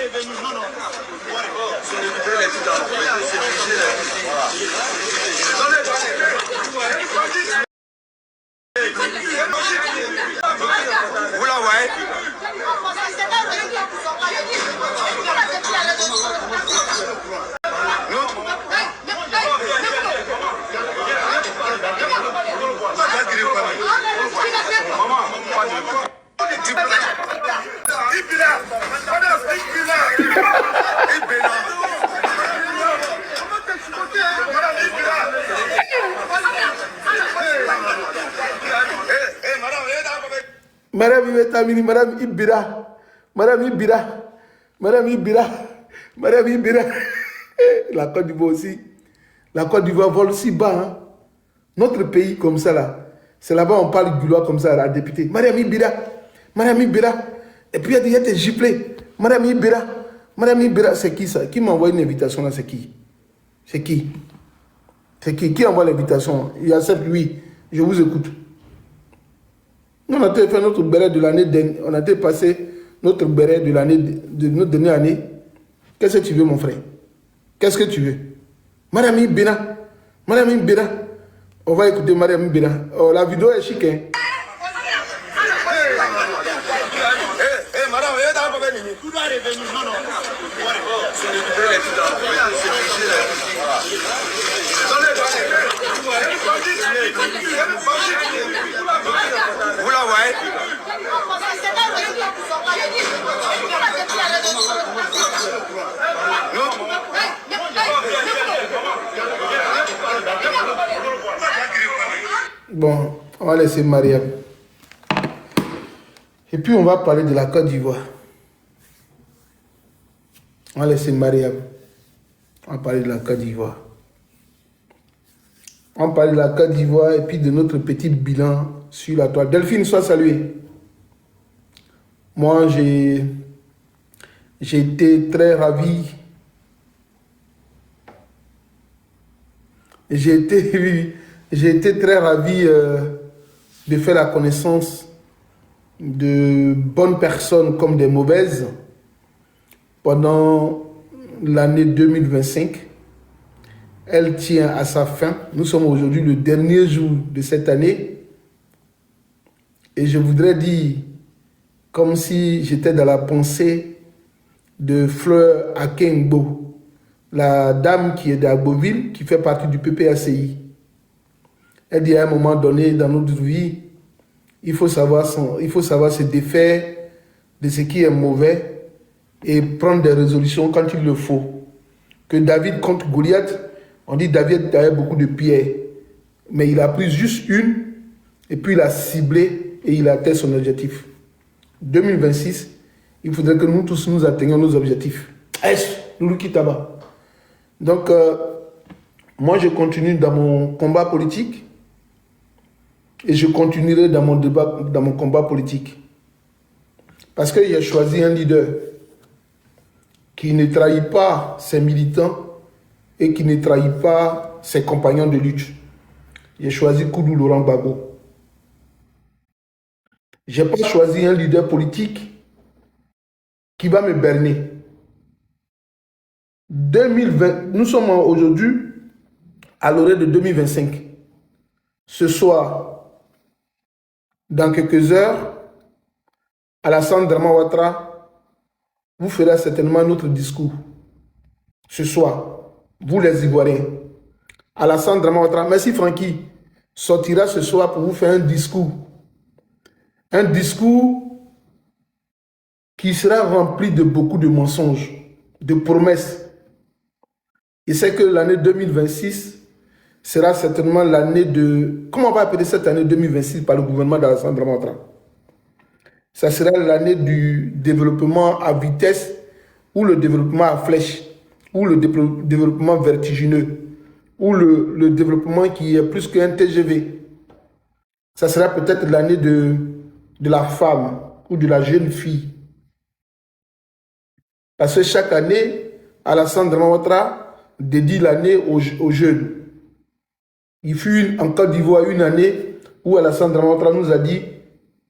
Vous la voyez? Madame Ibetamini, Madame Ibira, Madame Ibira, Madame Ibira, Madame Ibira. La Côte d'Ivoire aussi. La Côte d'Ivoire vole si bas. Hein? Notre pays comme ça là. C'est là-bas on parle du loi comme ça à la députée. Madame Ibira, Madame Ibira. Et puis il y a des giflés. Madame Ibira, Madame Ibira. C'est qui ça? Qui m'a envoyé une invitation là? C'est qui? C'est qui? C'est qui envoie l'invitation? Il accepte, oui. Je vous écoute. Nous, on a fait notre béret de l'année dernière. On a passé notre béret de l'année de notre dernière année. Qu'est-ce que tu veux, mon frère? Qu'est-ce que tu veux? Madame Ibira. Madame Ibira. On va écouter Madame Ibira. Oh, la vidéo est chic, hein? Madame, vous la voyez? Bon, on va laisser Mariam. Et puis on va parler de la Côte d'Ivoire. On va laisser Mariam. On va parler de la Côte d'Ivoire. On va parler de la Côte d'Ivoire et puis de notre petit bilan sur la toile. Delphine, sois saluée. Moi, j'ai été très ravi. J'ai été très ravi de faire la connaissance de bonnes personnes comme des mauvaises pendant l'année 2025. Elle tient à sa fin. Nous sommes aujourd'hui le dernier jour de cette année. Et je voudrais dire, comme si j'étais dans la pensée de Fleur Akengbo, la dame qui est d'Agboville, qui fait partie du PPACI. Elle dit à un moment donné dans notre vie, il faut savoir se défaire de ce qui est mauvais et prendre des résolutions quand il le faut. Que David contre Goliath, on dit David avait beaucoup de pierres, mais il a pris juste une et puis il a ciblé et il a atteint son objectif. 2026, il faudrait que nous tous nous atteignions nos objectifs. Loulou Kitaba. Donc, moi je continue dans mon combat politique et je continuerai dans mon débat, dans mon combat politique. Parce qu'il a choisi un leader qui ne trahit pas ses militants et qui ne trahit pas ses compagnons de lutte. J'ai choisi Koudou Laurent Gbagbo. Je n'ai pas choisi un leader politique qui va me berner. 2020, nous sommes aujourd'hui à l'horaire de 2025. Ce soir, dans quelques heures, Alassane Dramane Ouattara vous fera certainement notre discours. Ce soir, vous les Ivoiriens. Alassane Dramane Ouattara, merci Francky, sortira ce soir pour vous faire un discours. Un discours qui sera rempli de beaucoup de mensonges, de promesses. Et c'est que l'année 2026 sera certainement l'année de... Comment on va appeler cette année 2026 par le gouvernement d'Alassane Dramane Ouattara? Ça sera l'année du développement à vitesse ou le développement à flèche ou le développement vertigineux ou le développement qui est plus qu'un TGV. Ça sera peut-être l'année de la femme ou de la jeune fille. Parce que chaque année, Alassane Dramane Ouattara dédie l'année aux jeunes. Il fut en Côte d'Ivoire une année où Alassane Dramane Ouattara nous a dit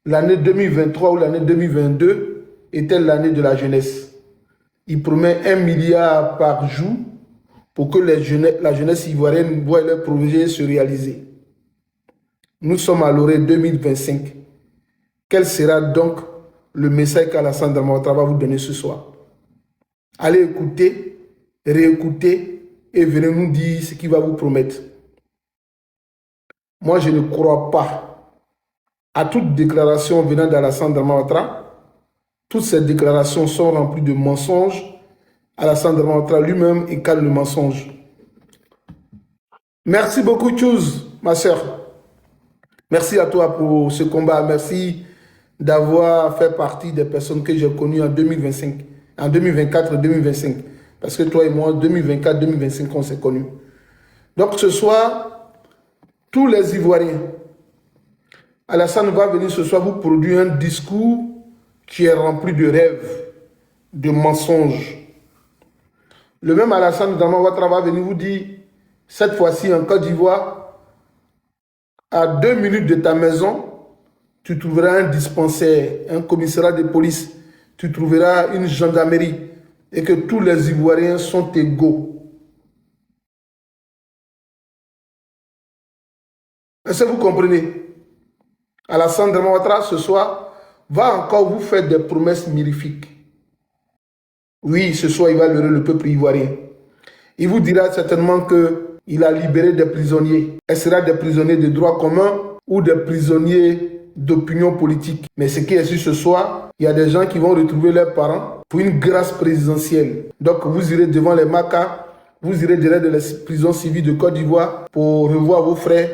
l'année 2023 ou l'année 2022 était l'année de la jeunesse. il promet 1 milliard par jour pour que la jeunesse ivoirienne voie leurs projets se réaliser. Nous sommes à l'horizon 2025. Quel sera donc le message qu'Alassane Dramane Ouattara va vous donner ce soir? Allez écouter, réécouter et venez nous dire ce qu'il va vous promettre. Moi, je ne crois pas à toute déclaration venant d'Alassane Dramane Ouattara. Toutes ces déclarations sont remplies de mensonges. Alassane Dramane Ouattara lui-même écale le mensonge. Merci beaucoup, Chouz, ma soeur. Merci à toi pour ce combat. Merci d'avoir fait partie des personnes que j'ai connues en 2025, en 2024 et 2025. Parce que toi et moi, 2024-2025, on s'est connus. Donc ce soir, tous les Ivoiriens, Alassane va venir ce soir vous produire un discours qui est rempli de rêves, de mensonges. Le même Alassane Dramane Ouattara va venir vous dire, cette fois-ci en Côte d'Ivoire, à 2 minutes de ta maison, tu trouveras un dispensaire, un commissariat de police, tu trouveras une gendarmerie et que tous les Ivoiriens sont égaux. Est-ce que vous comprenez? Alassane Dramane Ouattara, ce soir, va encore vous faire des promesses mirifiques. Oui, ce soir, il va leurrer le peuple ivoirien. Il vous dira certainement qu'il a libéré des prisonniers. Ce sera des prisonniers de droit commun ou des prisonniers d'opinion politique. Mais ce qui est sûr ce soir, il y a des gens qui vont retrouver leurs parents pour une grâce présidentielle. Donc vous irez devant les MACA, vous irez derrière les prisons civiles de Côte d'Ivoire pour revoir vos frères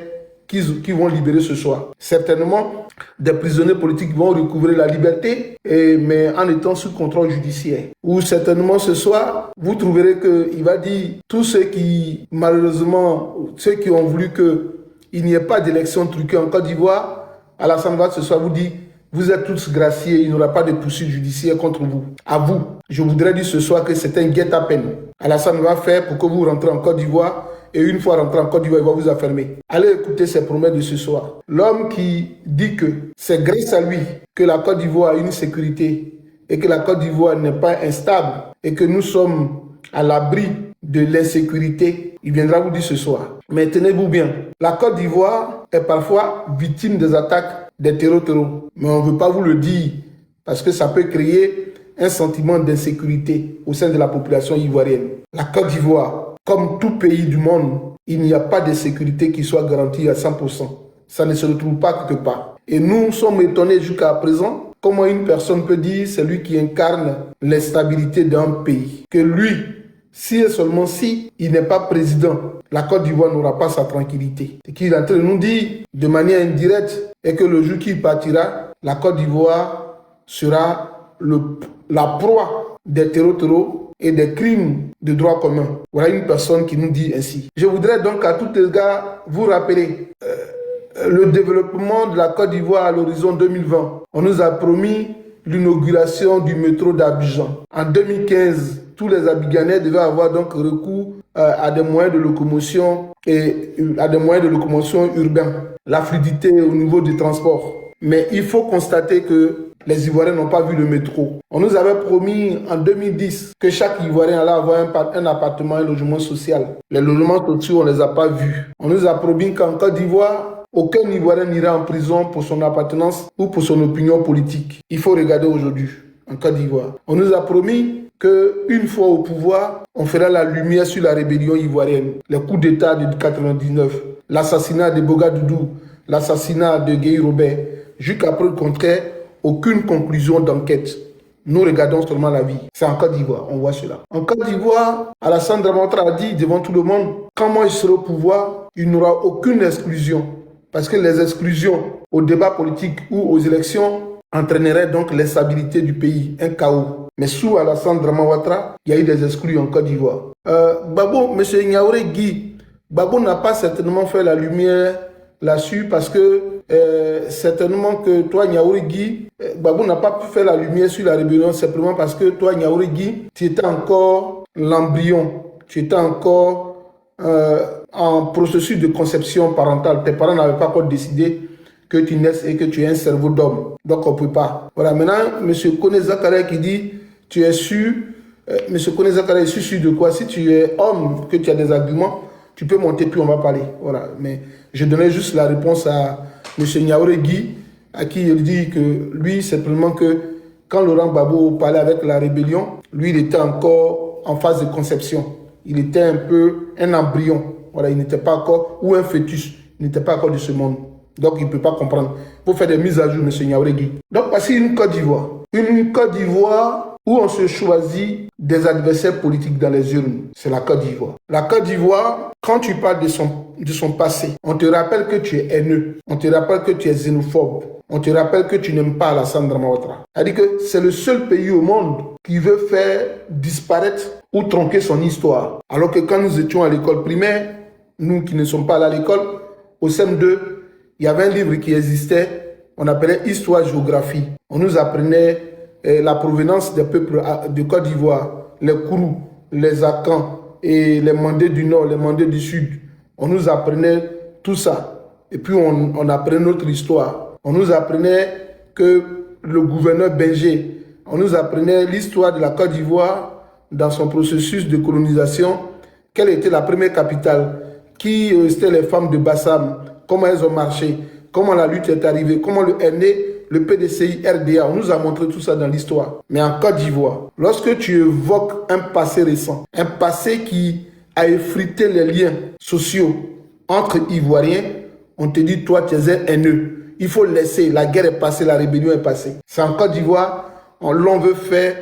qui vont libérer ce soir. Certainement, des prisonniers politiques vont recouvrir la liberté, mais en étant sous contrôle judiciaire. Ou certainement ce soir, vous trouverez qu'il va dire tous ceux qui, malheureusement, ceux qui ont voulu qu'il n'y ait pas d'élection truquée en Côte d'Ivoire, Alassane va ce soir vous dire, vous êtes tous graciés, il n'y aura pas de poursuite judiciaire contre vous. À vous, je voudrais dire ce soir que c'est un guet-apens. Alassane va faire pour que vous rentrez en Côte d'Ivoire. Et une fois rentré en Côte d'Ivoire, il va vous affermer. Allez écouter ses promesses de ce soir. L'homme qui dit que c'est grâce à lui que la Côte d'Ivoire a une sécurité et que la Côte d'Ivoire n'est pas instable et que nous sommes à l'abri de l'insécurité, il viendra vous dire ce soir. Mais tenez-vous bien, la Côte d'Ivoire est parfois victime des attaques des terreaux. Mais on ne veut pas vous le dire parce que ça peut créer un sentiment d'insécurité au sein de la population ivoirienne. La Côte d'Ivoire, comme tout pays du monde, il n'y a pas de sécurité qui soit garantie à 100%. Ça ne se retrouve pas quelque part. Et nous sommes étonnés jusqu'à présent comment une personne peut dire c'est lui qui incarne l'instabilité d'un pays. Que lui, si et seulement si il n'est pas président, la Côte d'Ivoire n'aura pas sa tranquillité. Et qu'il est en train de nous dire de manière indirecte et que le jour qu'il partira, la Côte d'Ivoire sera la proie des terreaux et des crimes de droit commun. Voilà une personne qui nous dit ainsi. Je voudrais donc à tous les gars vous rappeler le développement de la Côte d'Ivoire à l'horizon 2020. On nous a promis l'inauguration du métro d'Abidjan. En 2015, tous les Abidjanais devaient avoir donc recours à des moyens de locomotion et à des moyens de locomotion urbains. La fluidité au niveau du transport. Mais il faut constater que les Ivoiriens n'ont pas vu le métro. On nous avait promis en 2010 que chaque Ivoirien allait avoir un appartement, un logement social. Les logements sociaux, on ne les a pas vus. On nous a promis qu'en Côte d'Ivoire, aucun Ivoirien n'ira en prison pour son appartenance ou pour son opinion politique. Il faut regarder aujourd'hui en Côte d'Ivoire. On nous a promis qu'une fois au pouvoir, on fera la lumière sur la rébellion ivoirienne. Les coups d'État de 1999, l'assassinat de Bogadoudou, l'assassinat de Guy Robert. Jusqu'à preuve contraire, aucune conclusion d'enquête. Nous regardons seulement la vie. C'est en Côte d'Ivoire, on voit cela. En Côte d'Ivoire, Alassane Dramane Ouattara a dit devant tout le monde, quand moi je serai au pouvoir, il n'y aura aucune exclusion. Parce que les exclusions au débat politique ou aux élections entraîneraient donc l'instabilité du pays, un chaos. Mais sous Alassane Dramane Ouattara, il y a eu des exclus en Côte d'Ivoire. Gbagbo, M. Yaouré Guy, Gbagbo n'a pas certainement fait la lumière là-dessus parce que certainement que toi, Yaouré Guy, Gbagbo n'a pas pu faire la lumière sur la rébellion simplement parce que toi, Yaouré Guy, tu étais encore l'embryon, tu étais encore en processus de conception parentale. Tes parents n'avaient pas encore décidé que tu naisses et que tu aies un cerveau d'homme. Donc on ne peut pas. Voilà, maintenant, M. Kone Zakaria qui dit, tu es sûr Monsieur Kone Zakara, je suis sûr de quoi? Si tu es homme, que tu as des arguments, tu peux monter, puis on va parler. Voilà. Mais je donnais juste la réponse à monsieur Niaouré Guy, à qui il dit que lui, simplement que quand Laurent Gbagbo parlait avec la rébellion, lui, il était encore en phase de conception. Il était un peu un embryon. Voilà, il n'était pas encore, ou un fœtus. Il n'était pas encore de ce monde. Donc, il ne peut pas comprendre. Il faut faire des mises à jour, M. Niaouré Guy. Donc, voici une Côte d'Ivoire. Une Côte d'Ivoire où on se choisit des adversaires politiques dans les urnes. C'est la Côte d'Ivoire. La Côte d'Ivoire, quand tu parles de son passé, on te rappelle que tu es haineux. On te rappelle que tu es xénophobe. On te rappelle que tu n'aimes pas Alassane Dramane Ouattara. C'est-à-dire que c'est le seul pays au monde qui veut faire disparaître ou tronquer son histoire. Alors que quand nous étions à l'école primaire, nous qui ne sommes pas allés à l'école, au CM2, il y avait un livre qui existait, on appelait Histoire-Géographie. On nous apprenait la provenance des peuples de Côte d'Ivoire, les Kourous, les Akans et les Mandés du Nord, les Mandés du Sud. On nous apprenait tout ça. Et puis on apprenait notre histoire. On nous apprenait que le gouverneur Benjé, on nous apprenait l'histoire de la Côte d'Ivoire dans son processus de colonisation, quelle était la première capitale, qui étaient les femmes de Bassam, comment elles ont marché, comment la lutte est arrivée, comment est né le PDCI RDA. On nous a montré tout ça dans l'histoire. Mais en Côte d'Ivoire, lorsque tu évoques un passé récent, un passé qui a effrité les liens sociaux entre Ivoiriens, on te dit, toi, tu es un haineux. Il faut laisser, la guerre est passée, la rébellion est passée. C'est en Côte d'Ivoire, l'on veut faire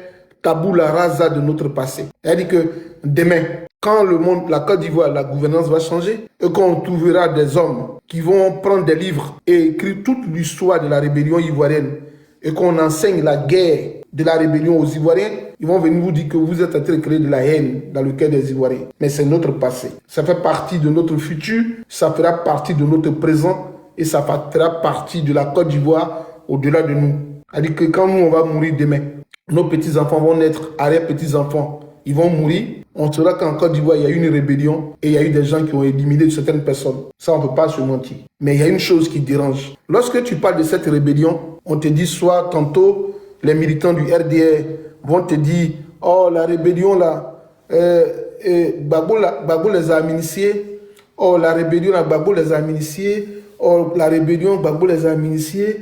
tabula rasa de notre passé. C'est-à-dire que demain, quand le monde, la Côte d'Ivoire, la gouvernance va changer, et qu'on trouvera des hommes qui vont prendre des livres et écrire toute l'histoire de la rébellion ivoirienne, et qu'on enseigne la guerre de la rébellion aux Ivoiriens, ils vont venir vous dire que vous êtes en train de créer de la haine dans le cœur des Ivoiriens. Mais c'est notre passé. Ça fait partie de notre futur, ça fera partie de notre présent, et ça fera partie de la Côte d'Ivoire au-delà de nous. C'est-à-dire que quand nous, on va mourir demain, nos petits-enfants vont naître, arrière-petits-enfants, ils vont mourir. On saura qu'en Côte d'Ivoire, il y a eu une rébellion et il y a eu des gens qui ont éliminé certaines personnes. Ça, on ne peut pas se mentir. Mais il y a une chose qui dérange. Lorsque tu parles de cette rébellion, on te dit soit tantôt, les militants du RDR vont te dire « Oh, la rébellion là, Gbagbo les a initiés. Oh, la rébellion là, Gbagbo les a initiés. Oh, la rébellion, Gbagbo les a initiés.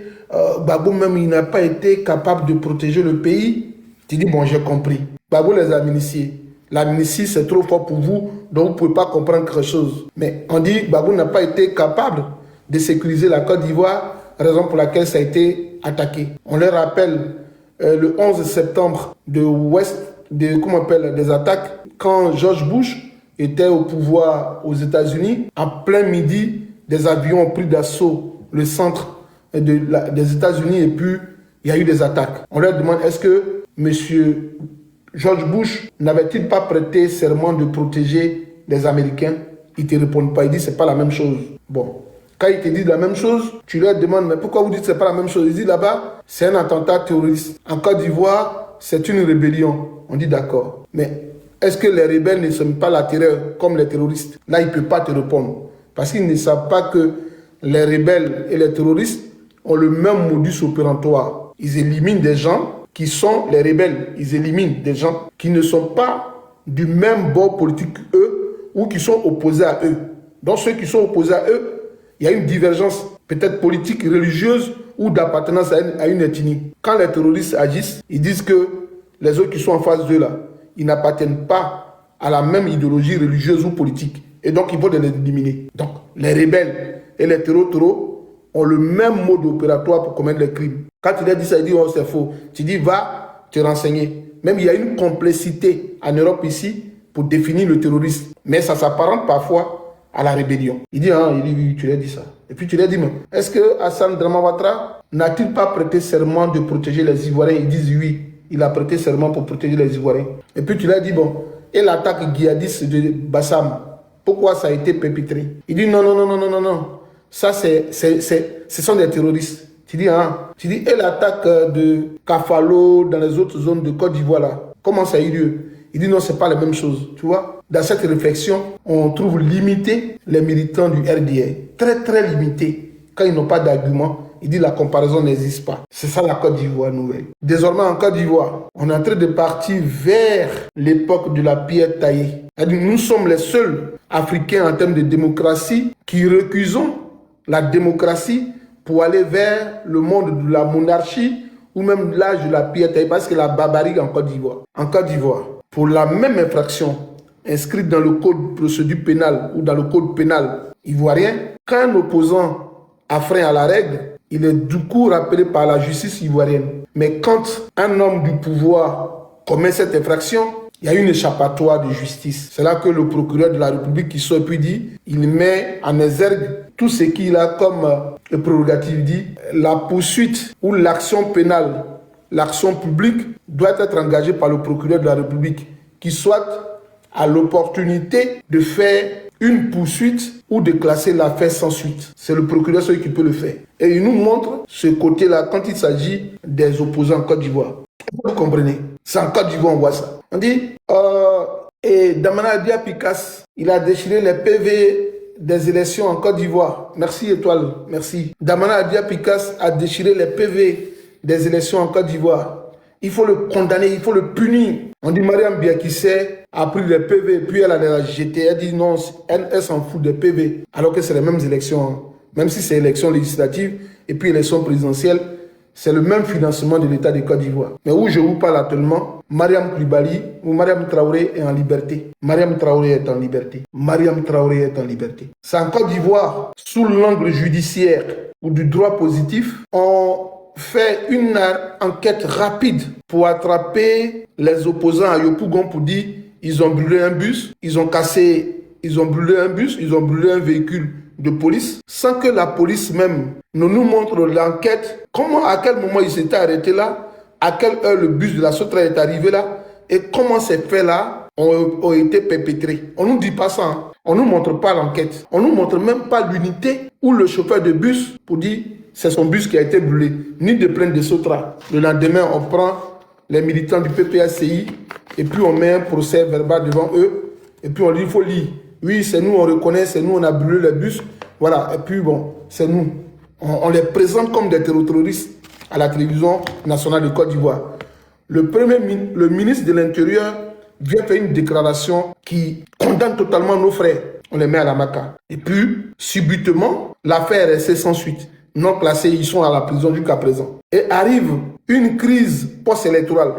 Gbagbo même, il n'a pas été capable de protéger le pays. » Tu dis « Bon, j'ai compris. Gbagbo les a initiés. L'amnistie, c'est trop fort pour vous, donc vous ne pouvez pas comprendre quelque chose. » Mais on dit Gbagbo n'a pas été capable de sécuriser la Côte d'Ivoire, raison pour laquelle ça a été attaqué. On leur rappelle le 11 septembre des attaques, quand George Bush était au pouvoir aux États-Unis, en plein midi, des avions ont pris d'assaut le centre des États-Unis et puis il y a eu des attaques. On leur demande, est-ce que monsieur George Bush n'avait-il pas prêté serment de protéger les Américains? Ils ne te répondent pas, ils disent c'est pas la même chose. Bon, quand ils te disent la même chose, tu leur demandes mais pourquoi vous dites c'est pas la même chose? Ils disent là-bas, c'est un attentat terroriste. En Côte d'Ivoire, c'est une rébellion. On dit d'accord. Mais est-ce que les rebelles ne sont pas la terreur comme les terroristes? Là, ils ne peuvent pas te répondre. Parce qu'ils ne savent pas que les rebelles et les terroristes ont le même modus operandi. Ils éliminent des gens qui sont les rebelles. Ils éliminent des gens qui ne sont pas du même bord politique qu'eux ou qui sont opposés à eux. Donc ceux qui sont opposés à eux, il y a une divergence peut-être politique, religieuse ou d'appartenance à une ethnie. Quand les terroristes agissent, ils disent que les autres qui sont en face d'eux là, ils n'appartiennent pas à la même idéologie religieuse ou politique. Et donc ils vont les éliminer. Donc les rebelles et les terreaux ont le même mode opératoire pour commettre les crimes. Quand tu leur dis ça, ils disent oh c'est faux. Tu dis va te renseigner. Même il y a une complexité en Europe ici pour définir le terrorisme. Mais ça s'apparente parfois à la rébellion. Il dit oui, tu leur dis ça. Et puis tu leur dis mais est-ce que Alassane Dramane Ouattara n'a-t-il pas prêté serment de protéger les Ivoiriens? Ils disent oui, il a prêté serment pour protéger les Ivoiriens. Et puis tu leur dis bon, et l'attaque djihadiste de Bassam, pourquoi ça a été perpétré? Il dit non. Ça, ce sont des terroristes. Tu dis, et l'attaque de Kafalo dans les autres zones de Côte d'Ivoire, là, comment ça a eu lieu? Il dit, non, ce n'est pas la même chose. Tu vois, dans cette réflexion, on trouve limité les militants du RDR. Très, très limité. Quand ils n'ont pas d'argument, Il dit la comparaison n'existe pas. C'est ça la Côte d'Ivoire nouvelle. Désormais en Côte d'Ivoire, on est en train de partir vers l'époque de la pierre taillée. Nous sommes les seuls Africains en termes de démocratie qui recusons la démocratie pour aller vers le monde de la monarchie ou même l'âge de la pierre taillée, parce que la barbarie en Côte d'Ivoire. En Côte d'Ivoire, pour la même infraction inscrite dans le code de procédure pénale ou dans le code pénal ivoirien, quand un opposant a frein à la règle, il est du coup rappelé par la justice ivoirienne. Mais quand un homme du pouvoir commet cette infraction, il y a une échappatoire de justice. C'est là que le procureur de la République qui sort puis dit, il met en exergue tout ce qu'il a comme prérogative, dit la poursuite ou l'action pénale, l'action publique doit être engagée par le procureur de la République qui soit à l'opportunité de faire une poursuite ou de classer l'affaire sans suite. C'est le procureur celui qui peut le faire. Et il nous montre ce côté-là quand il s'agit des opposants en Côte d'Ivoire. Vous comprenez? C'est en Côte d'Ivoire on voit ça. On dit, et Damana Diapikas, il a déchiré les PV des élections en Côte d'Ivoire. Merci Étoile, merci. Damana Diapikas a déchiré les PV des élections en Côte d'Ivoire. Il faut le condamner, il faut le punir. On dit Mariam Biakissé a pris les PV, puis elle a jeté. Elle dit non, elle s'en fout des PV. Alors que c'est les mêmes élections, même si c'est élections législatives et puis élections présidentielles, c'est le même financement de l'État de Côte d'Ivoire. Mais où je vous parle actuellement, Mariam Koulibaly ou Mariam Traoré est en liberté. Mariam Traoré est en liberté. Mariam Traoré est en liberté. C'est en Côte d'Ivoire, sous l'angle judiciaire ou du droit positif, on fait une enquête rapide pour attraper les opposants à Yopougon pour dire ils ont brûlé un bus, ils ont brûlé un bus, ils ont brûlé un véhicule de police, sans que la police même ne nous montre l'enquête, comment, à quel moment ils s'étaient arrêtés là, à quelle heure le bus de la Sotra est arrivé là, et comment ces faits-là ont été perpétrés. On ne nous dit pas ça, hein. On ne nous montre pas l'enquête, on ne nous montre même pas l'unité ou le chauffeur de bus pour dire c'est son bus qui a été brûlé, ni de plainte de Sotra. Le lendemain, on prend les militants du PPACI et puis on met un procès verbal devant eux et puis on dit il faut lire. Oui, c'est nous, on reconnaît, c'est nous, on a brûlé le bus. Voilà, et puis bon, c'est nous. On les présente comme des terroristes à la télévision nationale de Côte d'Ivoire. Le ministre de l'Intérieur vient faire une déclaration qui condamne totalement nos frères. On les met à la maca. Et puis, subitement, l'affaire est restée sans suite. Non classés, ils sont à la prison jusqu'à présent. Et arrive une crise post-électorale.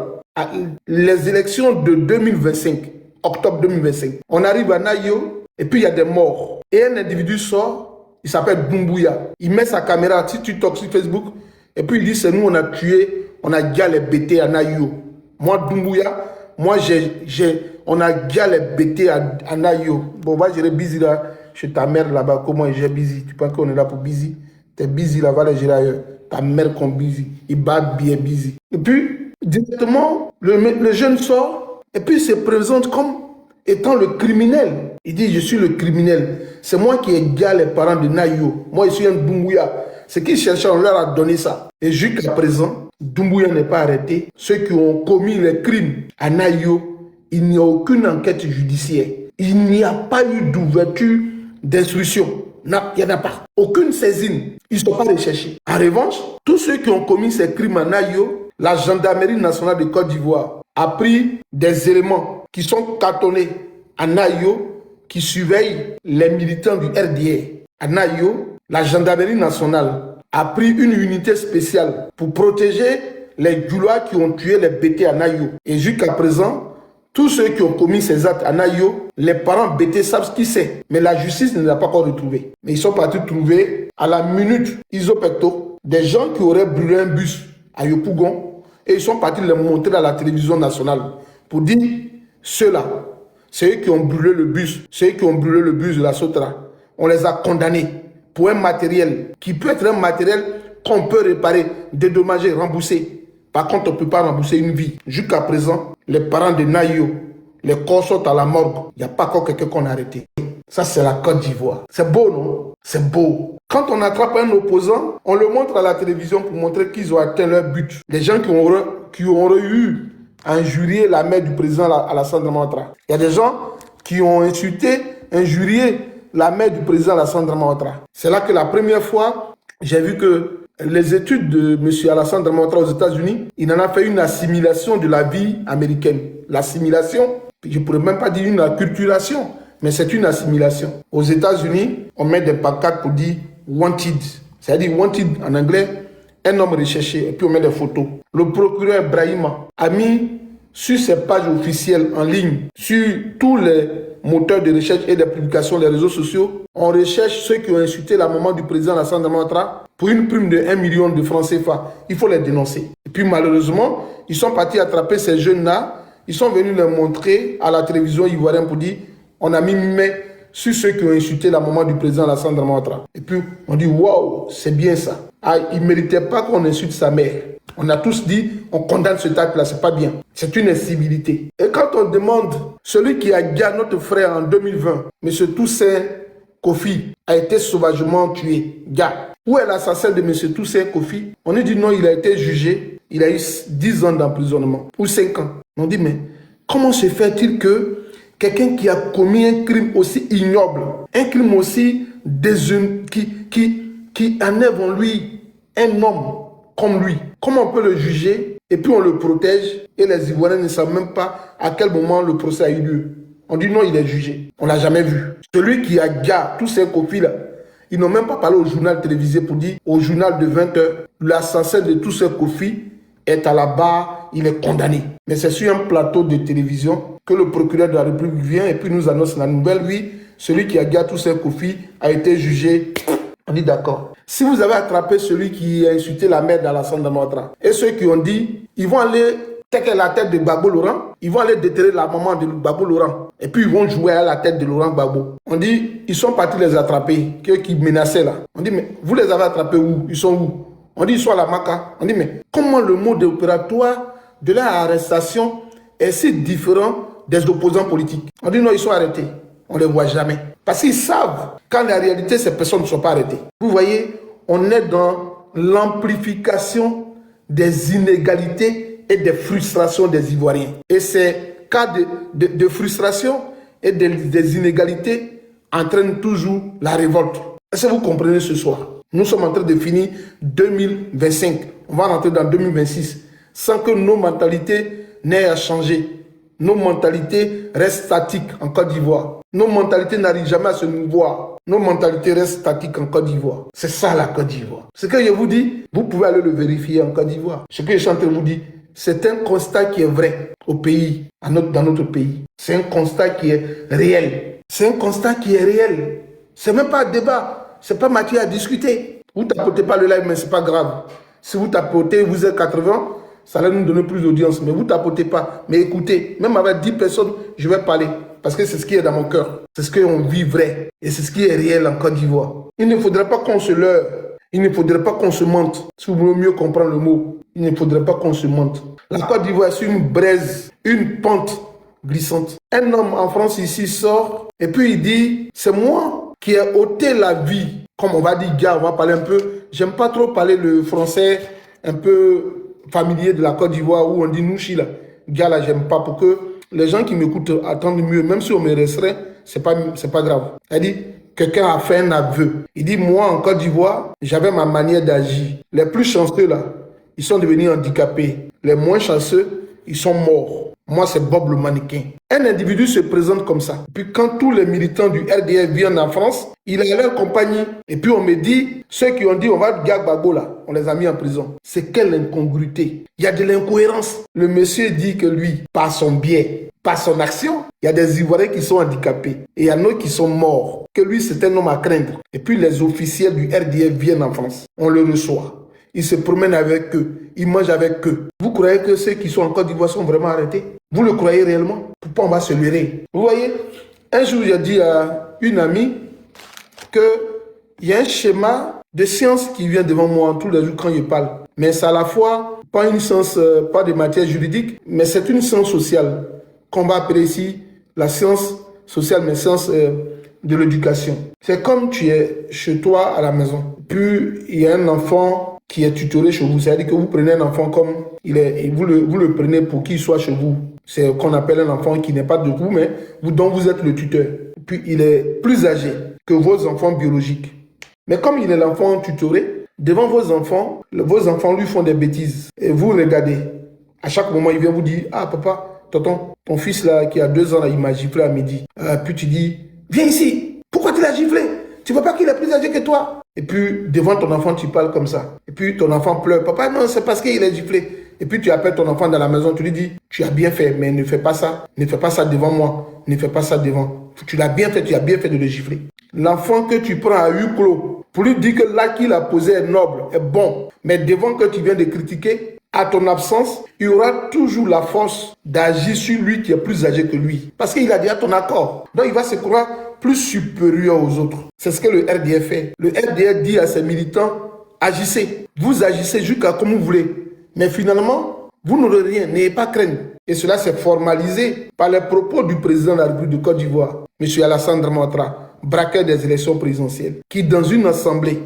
Les élections de 2025, octobre 2025. On arrive à Nayo et puis il y a des morts. Et un individu sort, il s'appelle Doumbouya. Il met sa caméra sur TikTok, sur Facebook, et puis il dit c'est nous on a tué, on a déjà les bêtés à Nayo. Moi Doumbouya, on a déjà les bêtés à Nayo. Bon, va gérer busy là, chez ta mère là-bas, comment j'ai busy? Tu penses qu'on est là pour busy? T'es busy là, va les gérer ailleurs. Ta mère qu'on busy, il bat bien busy. Et puis, directement, le jeune sort, et puis il se présente comme étant le criminel. Il dit, je suis le criminel. C'est moi qui ai gagné les parents de Nayo. Moi, je suis un Doumbouya. Ce qu'ils cherchaient, on leur a donné ça. Et jusqu'à présent, Doumbouya n'est pas arrêté. Ceux qui ont commis les crimes à Nayo, il n'y a aucune enquête judiciaire. Il n'y a pas eu d'ouverture d'instruction. Non, il n'y en a pas. Aucune saisine. Ils ne sont pas recherchés. En revanche, tous ceux qui ont commis ces crimes à Nayo, la gendarmerie nationale de Côte d'Ivoire a pris des éléments qui sont cartonnés à Nayo, qui surveillent les militants du RDR. À Nayo, la gendarmerie nationale a pris une unité spéciale pour protéger les Djoulois qui ont tué les bêtés à Nayo. Et jusqu'à présent, tous ceux qui ont commis ces actes à Nayo, les parents bêtés savent ce qu'ils c'est. Mais la justice ne l'a pas encore retrouvé. Mais ils sont partis trouver à la minute isopecto des gens qui auraient brûlé un bus à Yopougon et ils sont partis les montrer à la télévision nationale pour dire ceux-là, c'est eux qui ont brûlé le bus, c'est eux qui ont brûlé le bus de la Sotra. On les a condamnés pour un matériel qui peut être un matériel qu'on peut réparer, dédommager, rembourser. Par contre, on ne peut pas rembourser une vie. Jusqu'à présent, les parents de Nayo, les corps sont à la morgue. Il n'y a pas encore quelqu'un qu'on a arrêté. Ça, c'est la Côte d'Ivoire. C'est beau, non? C'est beau. Quand on attrape un opposant, on le montre à la télévision pour montrer qu'ils ont atteint leur but. Les gens qui ont eu à injurier la mère du président Alassane Dramane Ouattara. Il y a des gens qui ont insulté, injurié la mère du président Alassane Dramane Ouattara. C'est là que la première fois, j'ai vu que les études de M. Alassane Dramane Ouattara aux États-Unis, il en a fait une assimilation de la vie américaine. L'assimilation, je ne pourrais même pas dire une acculturation, mais c'est une assimilation. Aux États-Unis, on met des pancartes pour dire wanted, c'est-à-dire wanted en anglais, un homme recherché, et puis on met des photos. Le procureur Brahima a mis sur ses pages officielles en ligne, sur tous les moteurs de recherche et de publication des réseaux sociaux, on recherche ceux qui ont insulté la maman du président Alassane Dramane Ouattara pour une prime de 1 million de francs CFA. Il faut les dénoncer. Et puis malheureusement, ils sont partis attraper ces jeunes-là, ils sont venus les montrer à la télévision ivoirienne pour dire on a mis mais sur ceux qui ont insulté la maman du président Alassane Dramane Ouattara. Et puis on dit waouh, c'est bien ça. Ah, il ne méritait pas qu'on insulte sa mère. On a tous dit, on condamne ce acte-là, c'est pas bien. C'est une incivilité. Et quand on demande, celui qui a gagné notre frère en 2020, M. Toussaint Kofi, a été sauvagement tué. Gars, où est l'assassin de M. Toussaint Kofi? On nous dit non, il a été jugé, il a eu 10 ans d'emprisonnement, ou 5 ans. On dit, mais comment se fait-il que quelqu'un qui a commis un crime aussi ignoble, un crime aussi déshumble, qui enlève en lui un homme comme lui, comment on peut le juger et puis on le protège et les Ivoiriens ne savent même pas à quel moment le procès a eu lieu. On dit non, il est jugé. On ne l'a jamais vu. Celui qui a gardé tous ces copies-là, ils n'ont même pas parlé au journal télévisé pour dire au journal de 20h, l'assassin de tous ces copies est à la barre, il est condamné. Mais c'est sur un plateau de télévision que le procureur de la République vient et puis nous annonce la nouvelle. Oui, celui qui a gardé tous ces copies a été jugé. On dit d'accord. Si vous avez attrapé celui qui a insulté la mère d'Alassane Dramane Ouattara et ceux qui ont dit, ils vont aller taquer la tête de Gbagbo Laurent, ils vont aller déterrer la maman de Gbagbo Laurent et puis ils vont jouer à la tête de Laurent Gbagbo. On dit, ils sont partis les attraper, ceux qui menaçaient là. On dit, mais vous les avez attrapés où? Ils sont où? On dit, ils sont à la Maca. On dit, mais comment le mode opératoire de leur arrestation est si différent des opposants politiques? On dit, non, ils sont arrêtés. On ne les voit jamais. Parce qu'ils savent qu'en réalité, ces personnes ne sont pas arrêtées. Vous voyez, on est dans l'amplification des inégalités et des frustrations des Ivoiriens. Et ces cas de frustration et des inégalités entraînent toujours la révolte. Est-ce que vous comprenez ce soir? Nous sommes en train de finir 2025. On va rentrer dans 2026 sans que nos mentalités n'aient à changer. Nos mentalités restent statiques en Côte d'Ivoire. Nos mentalités n'arrivent jamais à se mouvoir. Nos mentalités restent statiques en Côte d'Ivoire. C'est ça la Côte d'Ivoire. Ce que je vous dis, vous pouvez aller le vérifier en Côte d'Ivoire. Ce que je suis en train de vous dire, c'est un constat qui est vrai au pays, dans notre pays. C'est un constat qui est réel. C'est un constat qui est réel. C'est même pas un débat. C'est pas matière à discuter. Vous tapotez pas le live, mais c'est pas grave. Si vous tapotez, vous êtes 80, ça va nous donner plus d'audience. Mais vous tapotez pas. Mais écoutez, même avec 10 personnes, je vais parler. Parce que c'est ce qui est dans mon cœur. C'est ce qu'on vit vrai. Et c'est ce qui est réel en Côte d'Ivoire. Il ne faudrait pas qu'on se leurre. Il ne faudrait pas qu'on se mente. Si vous voulez mieux comprendre le mot, il ne faudrait pas qu'on se mente. La Côte d'Ivoire est sur une braise, une pente glissante. Un homme en France ici sort et puis il dit, c'est moi qui ai ôté la vie. Comme on va dire, gars, on va parler un peu. J'aime pas trop parler le français un peu familier de la Côte d'Ivoire où on dit nouchi là. Gars là, j'aime pas pour que les gens qui m'écoutent attendent mieux. Même si on me resterait, c'est pas grave. Elle dit, quelqu'un a fait un aveu. Il dit, moi en Côte d'Ivoire, j'avais ma manière d'agir. Les plus chanceux là, ils sont devenus handicapés. Les moins chanceux, ils sont morts. Moi, c'est Bob le mannequin. Un individu se présente comme ça. Puis quand tous les militants du RDF viennent en France, il a leur compagnie. Et puis on me dit, ceux qui ont dit on va gagner Gbagbo là, on les a mis en prison. C'est quelle incongruité. Il y a de l'incohérence. Le monsieur dit que lui, par son biais, par son action, il y a des Ivoiriens qui sont handicapés. Et il y en a qui sont morts. Que lui, c'est un homme à craindre. Et puis les officiels du RDF viennent en France. On le reçoit. Il se promène avec eux. Il mange avec eux. Vous croyez que ceux qui sont en Côte d'Ivoire sont vraiment arrêtés? Vous le croyez réellement? Pourquoi on va se leurrer? Vous voyez, un jour, j'ai dit à une amie qu'il y a un schéma de science qui vient devant moi tous les jours quand je parle. Mais c'est à la fois pas une science, pas de matière juridique, mais c'est une science sociale qu'on va appeler ici la science sociale, mais science de l'éducation. C'est comme tu es chez toi à la maison. Puis il y a un enfant qui est tutoré chez vous. C'est-à-dire que vous prenez un enfant comme il est, et vous le prenez pour qu'il soit chez vous. C'est ce qu'on appelle un enfant qui n'est pas de vous, mais dont vous êtes le tuteur. Puis il est plus âgé que vos enfants biologiques. Mais comme il est l'enfant tutoré, devant vos enfants lui font des bêtises. Et vous regardez. À chaque moment, il vient vous dire, ah papa, tonton, ton fils là qui a 2 ans, là, il m'a giflé à midi. Puis tu dis, viens ici, pourquoi tu l'as giflé? Tu vois pas qu'il est plus âgé que toi? Et puis devant ton enfant, tu parles comme ça. Et puis ton enfant pleure, papa, non, c'est parce qu'il est giflé. Et puis tu appelles ton enfant dans la maison, tu lui dis, tu as bien fait, mais ne fais pas ça devant moi, ne fais pas ça devant. Tu l'as bien fait, tu as bien fait de le gifler. L'enfant que tu prends à huis clos, pour lui dire que l'acte qu'il a posé est noble, est bon, mais devant que tu viens de critiquer, à ton absence, il y aura toujours la force d'agir sur lui qui est plus âgé que lui. Parce qu'il a déjà ton accord. Donc il va se croire plus supérieur aux autres. C'est ce que le RDR fait. Le RDR dit à ses militants, agissez. Vous agissez jusqu'à comme vous voulez. Mais finalement, vous n'aurez rien, n'ayez pas crainte. Et cela s'est formalisé par les propos du président de la République de Côte d'Ivoire, M. Alassane Dramane Ouattara, braqueur des élections présidentielles, qui dans une assemblée,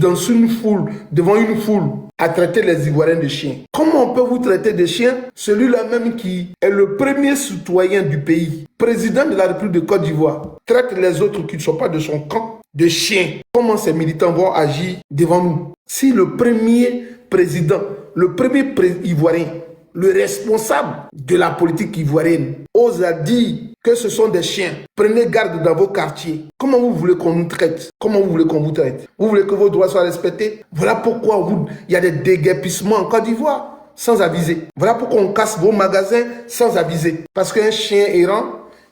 dans une foule, devant une foule, a traité les Ivoiriens de chiens. Comment on peut vous traiter de chiens? Celui-là même qui est le premier citoyen du pays, président de la République de Côte d'Ivoire, traite les autres qui ne sont pas de son camp de chiens. Comment ces militants vont agir devant nous? Si le premier président, le premier Ivoirien, le responsable de la politique ivoirienne ose à dire que ce sont des chiens. Prenez garde dans vos quartiers. Comment vous voulez qu'on nous traite? Comment vous voulez qu'on vous traite? Vous voulez que vos droits soient respectés? Voilà pourquoi il y a des déguerpissements en Côte d'Ivoire sans aviser. Voilà pourquoi on casse vos magasins sans aviser. Parce qu'un chien errant,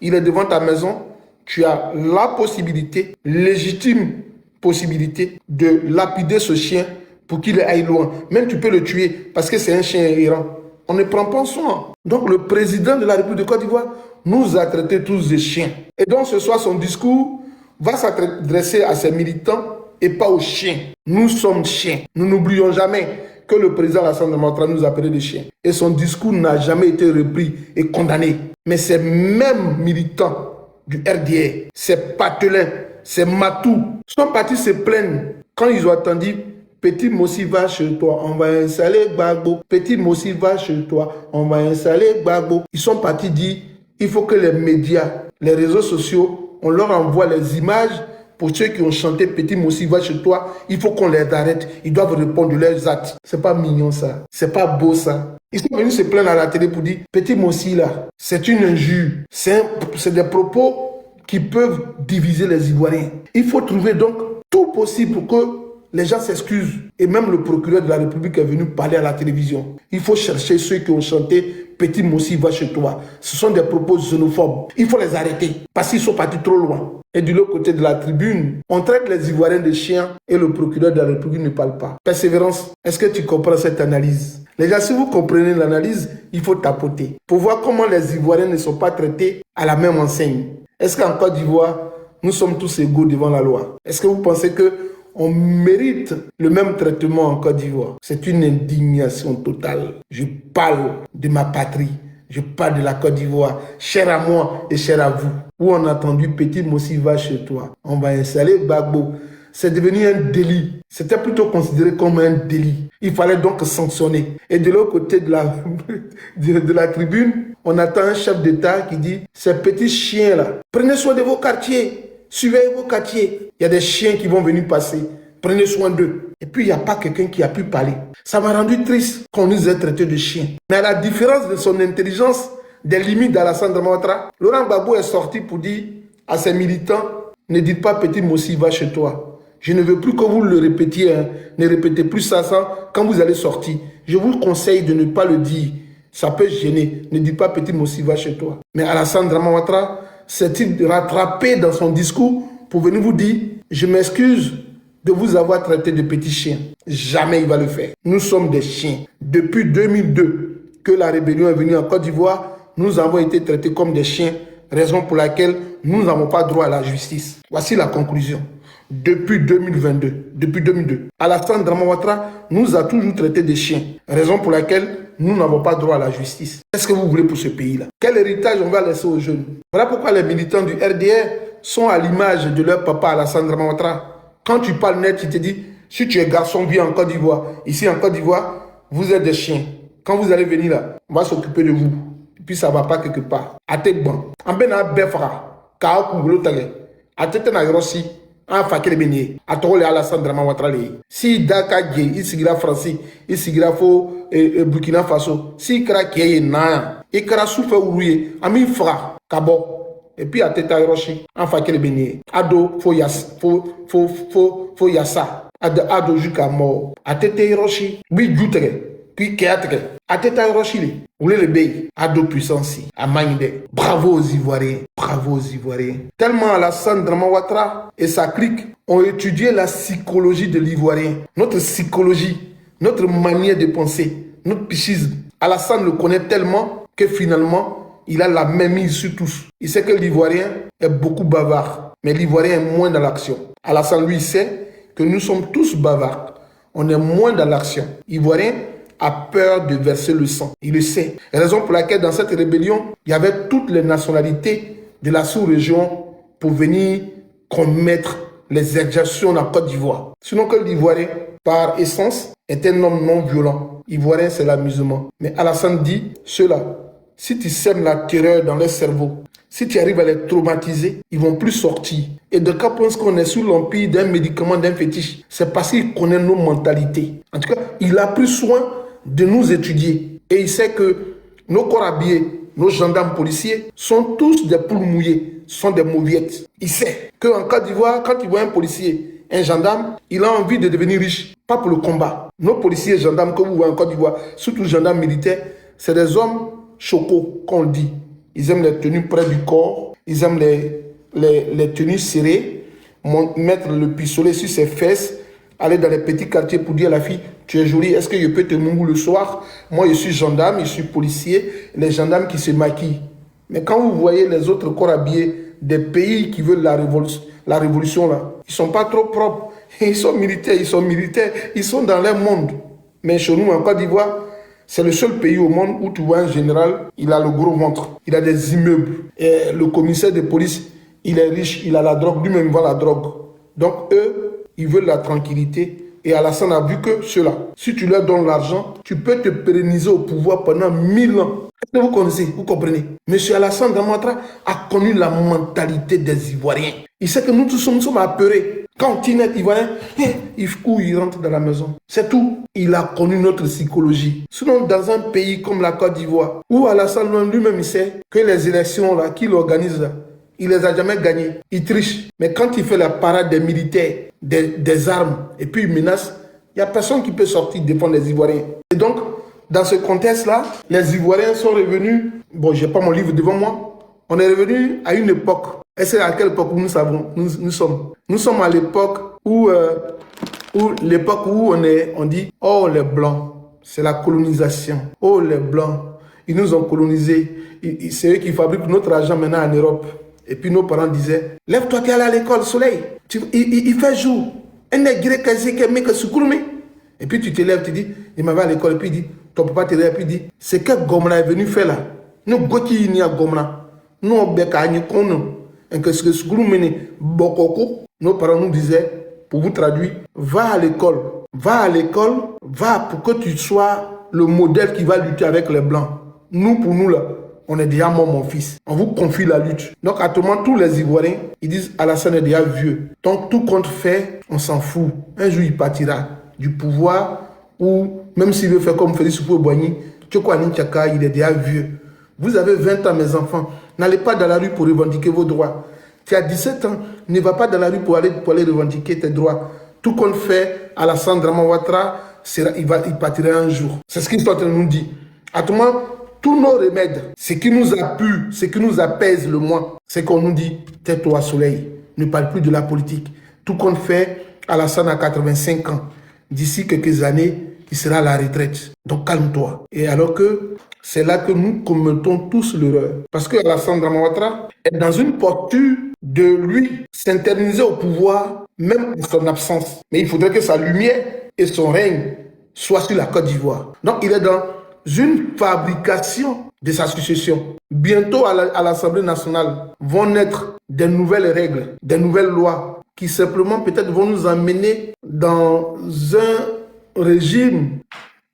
il est devant ta maison. Tu as la possibilité, légitime possibilité, de lapider ce chien pour qu'il aille loin. Même tu peux le tuer parce que c'est un chien errant. On ne prend pas soin. Donc le président de la République de Côte d'Ivoire nous a traités tous de chiens. Et donc ce soir, son discours va s'adresser à ses militants et pas aux chiens. Nous sommes chiens. Nous n'oublions jamais que le président Alassane Dramane Ouattara nous appelait des chiens. Et son discours n'a jamais été repris et condamné. Mais ces mêmes militants du RDR, ces patelins, ces matous, sont partis se plaindre quand ils ont attendu. Petit Mossi va chez toi, on va installer Gbagbo. Petit Mossi va chez toi, on va installer Gbagbo. Ils sont partis dire, il faut que les médias, les réseaux sociaux, on leur envoie les images pour ceux qui ont chanté Petit Mossi va chez toi. Il faut qu'on les arrête. Ils doivent répondre de leurs actes. C'est pas mignon ça. C'est pas beau ça. Ils sont venus se plaindre à la télé pour dire, Petit Mossi là, c'est une injure. C'est des propos qui peuvent diviser les Ivoiriens. Il faut trouver donc tout possible pour que les gens s'excusent. Et même le procureur de la République est venu parler à la télévision. Il faut chercher ceux qui ont chanté Petit Mossi va chez toi. Ce sont des propos xénophobes. Il faut les arrêter parce qu'ils sont partis trop loin. Et de l'autre côté de la tribune, on traite les Ivoiriens de chiens et le procureur de la République ne parle pas. Persévérance, est-ce que tu comprends cette analyse? Les gars, si vous comprenez l'analyse, il faut tapoter pour voir comment les Ivoiriens ne sont pas traités à la même enseigne. Est-ce qu'en Côte d'Ivoire, nous sommes tous égaux devant la loi? Est-ce que vous pensez que on mérite le même traitement en Côte d'Ivoire? C'est une indignation totale. Je parle de ma patrie. Je parle de la Côte d'Ivoire, chère à moi et chère à vous. Où on a entendu Petit Mossi va chez toi. On va installer Gbagbo. C'est devenu un délit. C'était plutôt considéré comme un délit. Il fallait donc sanctionner. Et de l'autre côté de la tribune, on attend un chef d'État qui dit, ces petits chiens-là, prenez soin de vos quartiers. Surveillez vos quartiers. Il y a des chiens qui vont venir passer. Prenez soin d'eux. Et puis, il n'y a pas quelqu'un qui a pu parler. Ça m'a rendu triste qu'on nous ait traités de chiens. Mais à la différence de son intelligence, des limites d'Alassane Dramane Ouattara, Laurent Gbagbo est sorti pour dire à ses militants, ne dites pas Petit Mossi va chez toi. Je ne veux plus que vous le répétiez. Hein. Ne répétez plus ça quand vous allez sortir. Je vous conseille de ne pas le dire. Ça peut gêner. Ne dites pas Petit Mossi va chez toi. Mais Alassane Dramane Ouattara s'est-il rattrapé dans son discours pour venir vous dire « Je m'excuse de vous avoir traité de petits chiens ». Jamais il va le faire. Nous sommes des chiens. Depuis 2002 que la rébellion est venue en Côte d'Ivoire, nous avons été traités comme des chiens, raison pour laquelle nous n'avons pas droit à la justice. Voici la conclusion. Depuis 2002, Alassane Dramane Ouattara nous a toujours traités de chiens, raison pour laquelle nous n'avons pas droit à la justice. Qu'est-ce que vous voulez pour ce pays-là? Quel héritage on va laisser aux jeunes? Voilà pourquoi les militants du RDR sont à l'image de leur papa Alassane Dramane Ouattara. Quand tu parles net, il te dit, si tu es garçon, viens en Côte d'Ivoire. Ici en Côte d'Ivoire, vous êtes des chiens. Quand vous allez venir là, on va s'occuper de vous. Et puis ça ne va pas quelque part. À tête bon. En ben à befra, kaa kugulo tale. À tête na grossi. en fait le béni à tole Alassane Dramane Ouattara si Dakar il sigira France il sigira fo Burkina Faso si kra kiye na et kra soufa ouye ami fra kabo et puis à teta Hiroshi en fait le béni ado fo yas fo yasa ado jusqu'à mort à teta Hiroshi oui jutere puis Kéatre, à Teta Hiroshi, vous voulez le pays, à deux puissances, à Maïde. Bravo aux Ivoiriens, bravo aux Ivoiriens. Tellement Alassane Dramane Ouattara et sa clique ont étudié la psychologie de l'Ivoirien, notre psychologie, notre manière de penser, notre psychisme. Alassane le connaît tellement que finalement, il a la même mise sur tous. Il sait que l'Ivoirien est beaucoup bavard, mais l'Ivoirien est moins dans l'action. Alassane, lui, sait que nous sommes tous bavards. On est moins dans l'action. Ivoirien a peur de verser le sang. Il le sait. Raison pour laquelle dans cette rébellion, il y avait toutes les nationalités de la sous-région pour venir commettre les exactions en Côte d'Ivoire. Sinon que l'Ivoirien, par essence, est un homme non violent. Ivoirien, c'est l'amusement. Mais Alassane dit, ceux-là, si tu sèmes la terreur dans leur cerveau, si tu arrives à les traumatiser, ils ne vont plus sortir. Et de cas pense qu'on est sous l'empire d'un médicament, d'un fétiche. C'est parce qu'il connaît nos mentalités. En tout cas, il a pris soin de nous étudier. Et il sait que nos corps habillés, nos gendarmes policiers sont tous des poules mouillées, sont des mauviettes. Il sait qu'en Côte d'Ivoire, quand il voit un policier, un gendarme, il a envie de devenir riche, pas pour le combat. Nos policiers et gendarmes que vous voyez en Côte d'Ivoire, surtout les gendarmes militaires, c'est des hommes chocos, qu'on dit. Ils aiment les tenues près du corps, ils aiment les tenues serrées, mettre le pistolet sur ses fesses, aller dans les petits quartiers pour dire à la fille, tu es jolie, est-ce que je peux te mouiller le soir? Moi, je suis gendarme, je suis policier, les gendarmes qui se maquillent. Mais quand vous voyez les autres corps habillés des pays qui veulent la révolution là, ils ne sont pas trop propres. Ils sont militaires, ils sont dans leur monde. Mais chez nous, en Côte d'Ivoire, c'est le seul pays au monde où tu vois un général, il a le gros ventre, il a des immeubles. Et le commissaire de police, il est riche, il a la drogue, lui-même vend la drogue. Donc eux, ils veulent la tranquillité. Et Alassane a vu que ceux-là, si tu leur donnes l'argent, tu peux te pérenniser au pouvoir pendant 1000 ans. Est-ce que vous connaissez, vous comprenez? Monsieur Alassane Dramane Ouattara a connu la mentalité des Ivoiriens. Il sait que nous tous sommes apeurés. Quand il est Ivoirien, il rentre dans la maison. C'est tout. Il a connu notre psychologie. Sinon, dans un pays comme la Côte d'Ivoire, où Alassane lui-même il sait que les élections là qu'il organise là, il les a jamais gagnées. Il triche. Mais quand il fait la parade des militaires, des armes, et puis il menace, il n'y a personne qui peut sortir défendre les Ivoiriens. Et donc, dans ce contexte-là, les Ivoiriens sont revenus. Bon, je n'ai pas mon livre devant moi. On est revenu à une époque. Et c'est à quelle époque nous savons, nous sommes. Nous sommes à l'époque où on dit, oh les Blancs, c'est la colonisation. Oh les Blancs, ils nous ont colonisés. C'est eux qui fabriquent notre argent maintenant en Europe. Et puis nos parents disaient, lève-toi, tu es allé à l'école, soleil. Il fait jour. Et puis tu te lèves, tu dis, il m'avait à l'école. Et puis il dit, ton papa te lève, et puis il dit, c'est que Gomna est venu faire là. Nous, Goki, il y a Gomna. Nous, on bécagne, nos parents nous disaient, pour vous traduire, va à l'école, va pour que tu sois le modèle qui va lutter avec les Blancs. Nous, pour nous là, on est déjà mort, mon fils. On vous confie la lutte. Donc, actuellement, tous les Ivoiriens, ils disent, Alassane est déjà vieux. Donc, tout compte fait, on s'en fout. Un jour, il partira du pouvoir ou, même s'il veut faire comme Félix Houphouët-Boigny, Tchoko-Ani Tchaka, il est déjà vieux. Vous avez 20 ans, mes enfants. N'allez pas dans la rue pour revendiquer vos droits. Tu as 17 ans, ne va pas dans la rue pour aller revendiquer tes droits. Tout compte fait, Alassane Dramane Ouattara, il partira un jour. C'est ce qu'il est en train de nous dire. Actuellement, tous nos remèdes, ce qui nous appuie, ce qui nous apaise le moins, c'est qu'on nous dit, tais-toi soleil, ne parle plus de la politique. Tout compte fait, Alassane a 85 ans. D'ici quelques années, il sera à la retraite. Donc calme-toi. Et alors que c'est là que nous commettons tous l'erreur. Parce que Alassane Dramane Ouattara est dans une posture de lui s'interniser au pouvoir, même en son absence. Mais il faudrait que sa lumière et son règne soient sur la Côte d'Ivoire. Donc il est dans une fabrication de sa succession. Bientôt à l'Assemblée nationale vont naître des nouvelles règles, des nouvelles lois qui simplement peut-être vont nous amener dans un régime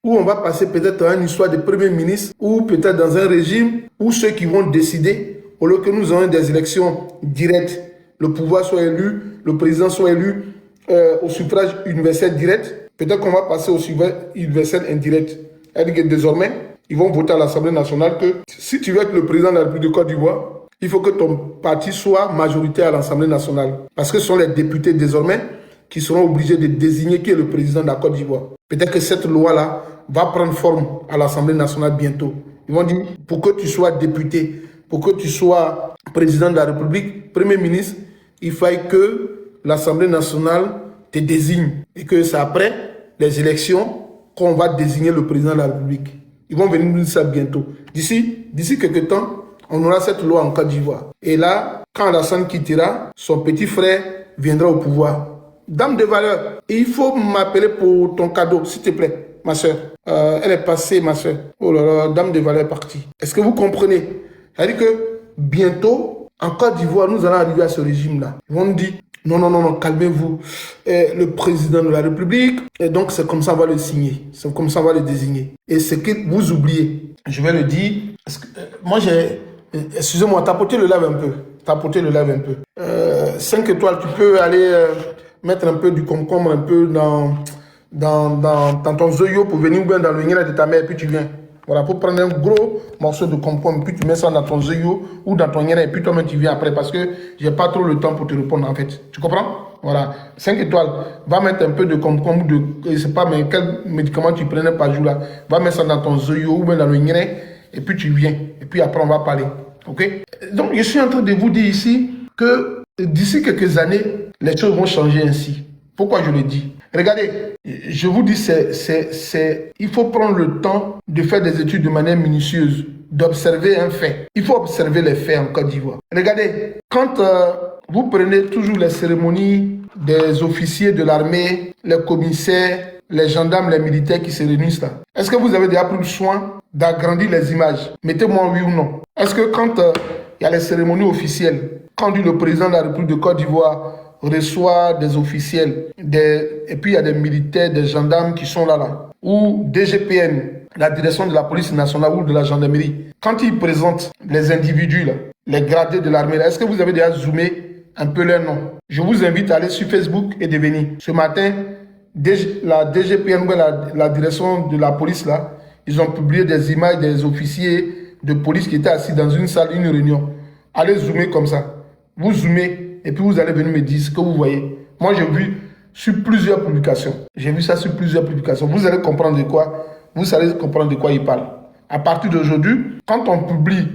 où on va passer peut-être à une histoire de premier ministre ou peut-être dans un régime où ceux qui vont décider, au lieu que nous ayons des élections directes, le pouvoir soit élu, le président soit élu au suffrage universel direct. Peut-être qu'on va passer au suffrage universel indirect. C'est-à-dire que désormais, ils vont voter à l'Assemblée nationale que si tu veux être le président de la République de Côte d'Ivoire, il faut que ton parti soit majoritaire à l'Assemblée nationale. Parce que ce sont les députés désormais qui seront obligés de désigner qui est le président de la Côte d'Ivoire. Peut-être que cette loi-là va prendre forme à l'Assemblée nationale bientôt. Ils vont dire, pour que tu sois député, pour que tu sois président de la République, Premier ministre, il faille que l'Assemblée nationale te désigne. Et que c'est après les élections qu'on va désigner le président de la République. Ils vont venir nous dire ça bientôt. D'ici quelques temps, on aura cette loi en Côte d'Ivoire. Et là, quand Alassane quittera, son petit frère viendra au pouvoir. Dame de valeur, il faut m'appeler pour ton cadeau, s'il te plaît, ma soeur. Elle est passée, ma soeur. Oh là là, dame de valeur est partie. Est-ce que vous comprenez? C'est-à-dire que bientôt, en Côte d'Ivoire, nous allons arriver à ce régime-là. Ils vont nous dire, non, calmez-vous. Le président de la République, et donc c'est comme ça on va le signer. C'est comme ça on va le désigner. Et ce que vous oubliez, je vais le dire, parce que, moi j'ai... Excusez-moi, tapotez le lave un peu. Tapotez le lave un peu. 5 étoiles, tu peux aller mettre un peu du concombre un peu dans ton zoyo pour venir ou bien dans le nez de ta mère et puis tu viens. Voilà, pour prendre un gros morceau de concombre puis tu mets ça dans ton zoyo ou dans ton nez et puis toi-même tu viens après parce que j'ai pas trop le temps pour te répondre en fait. Tu comprends? Voilà, 5 étoiles. Va mettre un peu de concombre, je sais pas, mais quel médicament tu prenais par jour là. Va mettre ça dans ton zoyo ou bien dans le nez. Et puis tu viens, et puis après on va parler, ok? Donc je suis en train de vous dire ici que d'ici quelques années, les choses vont changer ainsi. Pourquoi je le dis? Regardez, je vous dis, il faut prendre le temps de faire des études de manière minutieuse, d'observer un fait. Il faut observer les faits en Côte d'Ivoire. Regardez, quand vous prenez toujours les cérémonies des officiers de l'armée, les commissaires, les gendarmes, les militaires qui se réunissent là, est-ce que vous avez déjà pris le soin d'agrandir les images? Mettez-moi oui ou non. Est-ce que quand il y a les cérémonies officielles, quand le président de la République de Côte d'Ivoire reçoit des officiels, et puis il y a des militaires, des gendarmes qui sont là, ou DGPN, la direction de la police nationale ou de la gendarmerie, quand ils présentent les individus, là, les gradés de l'armée, est-ce que vous avez déjà zoomé un peu leur nom? Je vous invite à aller sur Facebook et de venir. Ce matin, la DGPN, la direction de la police, là, ils ont publié des images des officiers de police qui étaient assis dans une salle, une réunion. Allez zoomer comme ça. Vous zoomez et puis vous allez venir me dire ce que vous voyez. Moi, j'ai vu sur plusieurs publications. J'ai vu ça sur plusieurs publications. Vous allez comprendre de quoi. Vous allez comprendre de quoi il parle. À partir d'aujourd'hui, quand on publie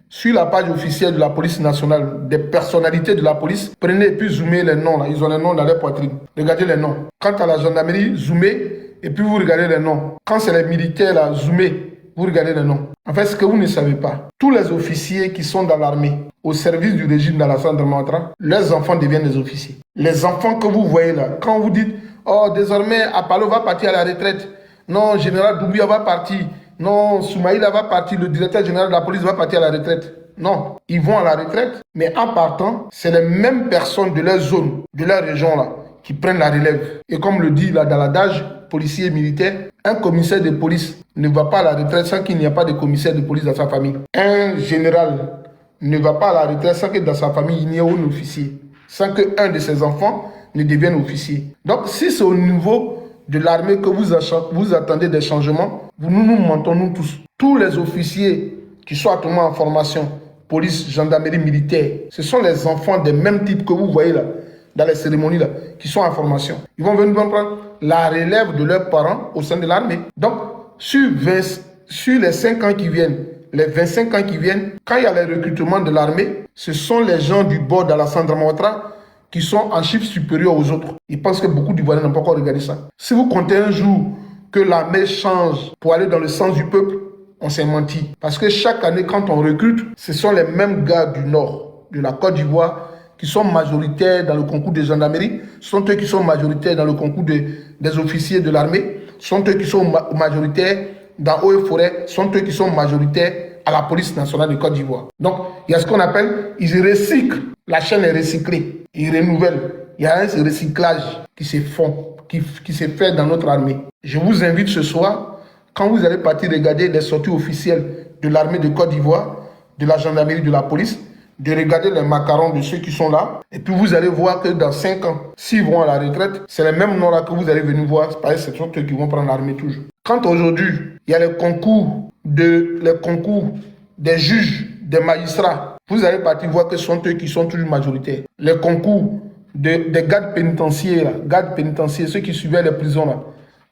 sur la page officielle de la police nationale des personnalités de la police, prenez et puis zoomez les noms. Là. Ils ont les noms dans leur poitrine. Regardez les noms. Quant à la gendarmerie, zoomez et puis vous regardez les noms. Quand c'est les militaires, là, zoomez, vous regardez les noms. En fait, ce que vous ne savez pas, tous les officiers qui sont dans l'armée, au service du régime d'Alassane Dramane Ouattara, leurs enfants deviennent des officiers. Les enfants que vous voyez là, quand vous dites, oh, désormais, Apalo va partir à la retraite, non, général Doumbouya va partir, non, Soumaïla va partir, le directeur général de la police va partir à la retraite. Non, ils vont à la retraite, mais en partant, c'est les mêmes personnes de leur zone, de leur région là, qui prennent la relève. Et comme le dit là dans l'adage, policier et militaire, un commissaire de police ne va pas à la retraite sans qu'il n'y a pas de commissaire de police dans sa famille. Un général ne va pas à la retraite sans que dans sa famille il n'y ait un officier, sans qu'un de ses enfants ne devienne officier. Donc si c'est au niveau de l'armée que vous attendez des changements, nous mentons nous tous. Tous les officiers qui sont actuellement en formation, police, gendarmerie, militaire, ce sont les enfants des mêmes types que vous voyez là, dans les cérémonies là, qui sont en formation. Ils vont venir prendre la relève de leurs parents au sein de l'armée. Donc, sur les 5 ans qui viennent, les 25 ans qui viennent, quand il y a les recrutements de l'armée, ce sont les gens du bord d'Alassane Dramane Ouattara qui sont en chiffre supérieur aux autres. Ils pensent que beaucoup d'Ivoiriens n'ont pas encore regardé ça. Si vous comptez un jour que l'armée change pour aller dans le sens du peuple, on s'est menti. Parce que chaque année, quand on recrute, ce sont les mêmes gars du nord, de la Côte d'Ivoire, qui sont majoritaires dans le concours de gendarmerie, sont eux qui sont majoritaires dans le concours des officiers de l'armée, sont eux qui sont majoritaires dans Eaux et Forêts, sont eux qui sont majoritaires à la police nationale de Côte d'Ivoire. Donc, il y a ce qu'on appelle, ils recyclent, la chaîne est recyclée, ils renouvellent. Il y a un recyclage qui se fait dans notre armée. Je vous invite ce soir, quand vous allez partir regarder les sorties officielles de l'armée de Côte d'Ivoire, de la gendarmerie, de la police, de regarder les macarons de ceux qui sont là. Et puis vous allez voir que dans 5 ans, s'ils vont à la retraite, c'est les mêmes noms-là que vous allez venir voir. Parce que ce sont eux qui vont prendre l'armée toujours. Quand aujourd'hui, il y a les concours des juges, des magistrats, vous allez partir voir que ce sont eux qui sont toujours majoritaires. Les concours des gardes pénitentiaires, ceux qui suivaient les prisons là.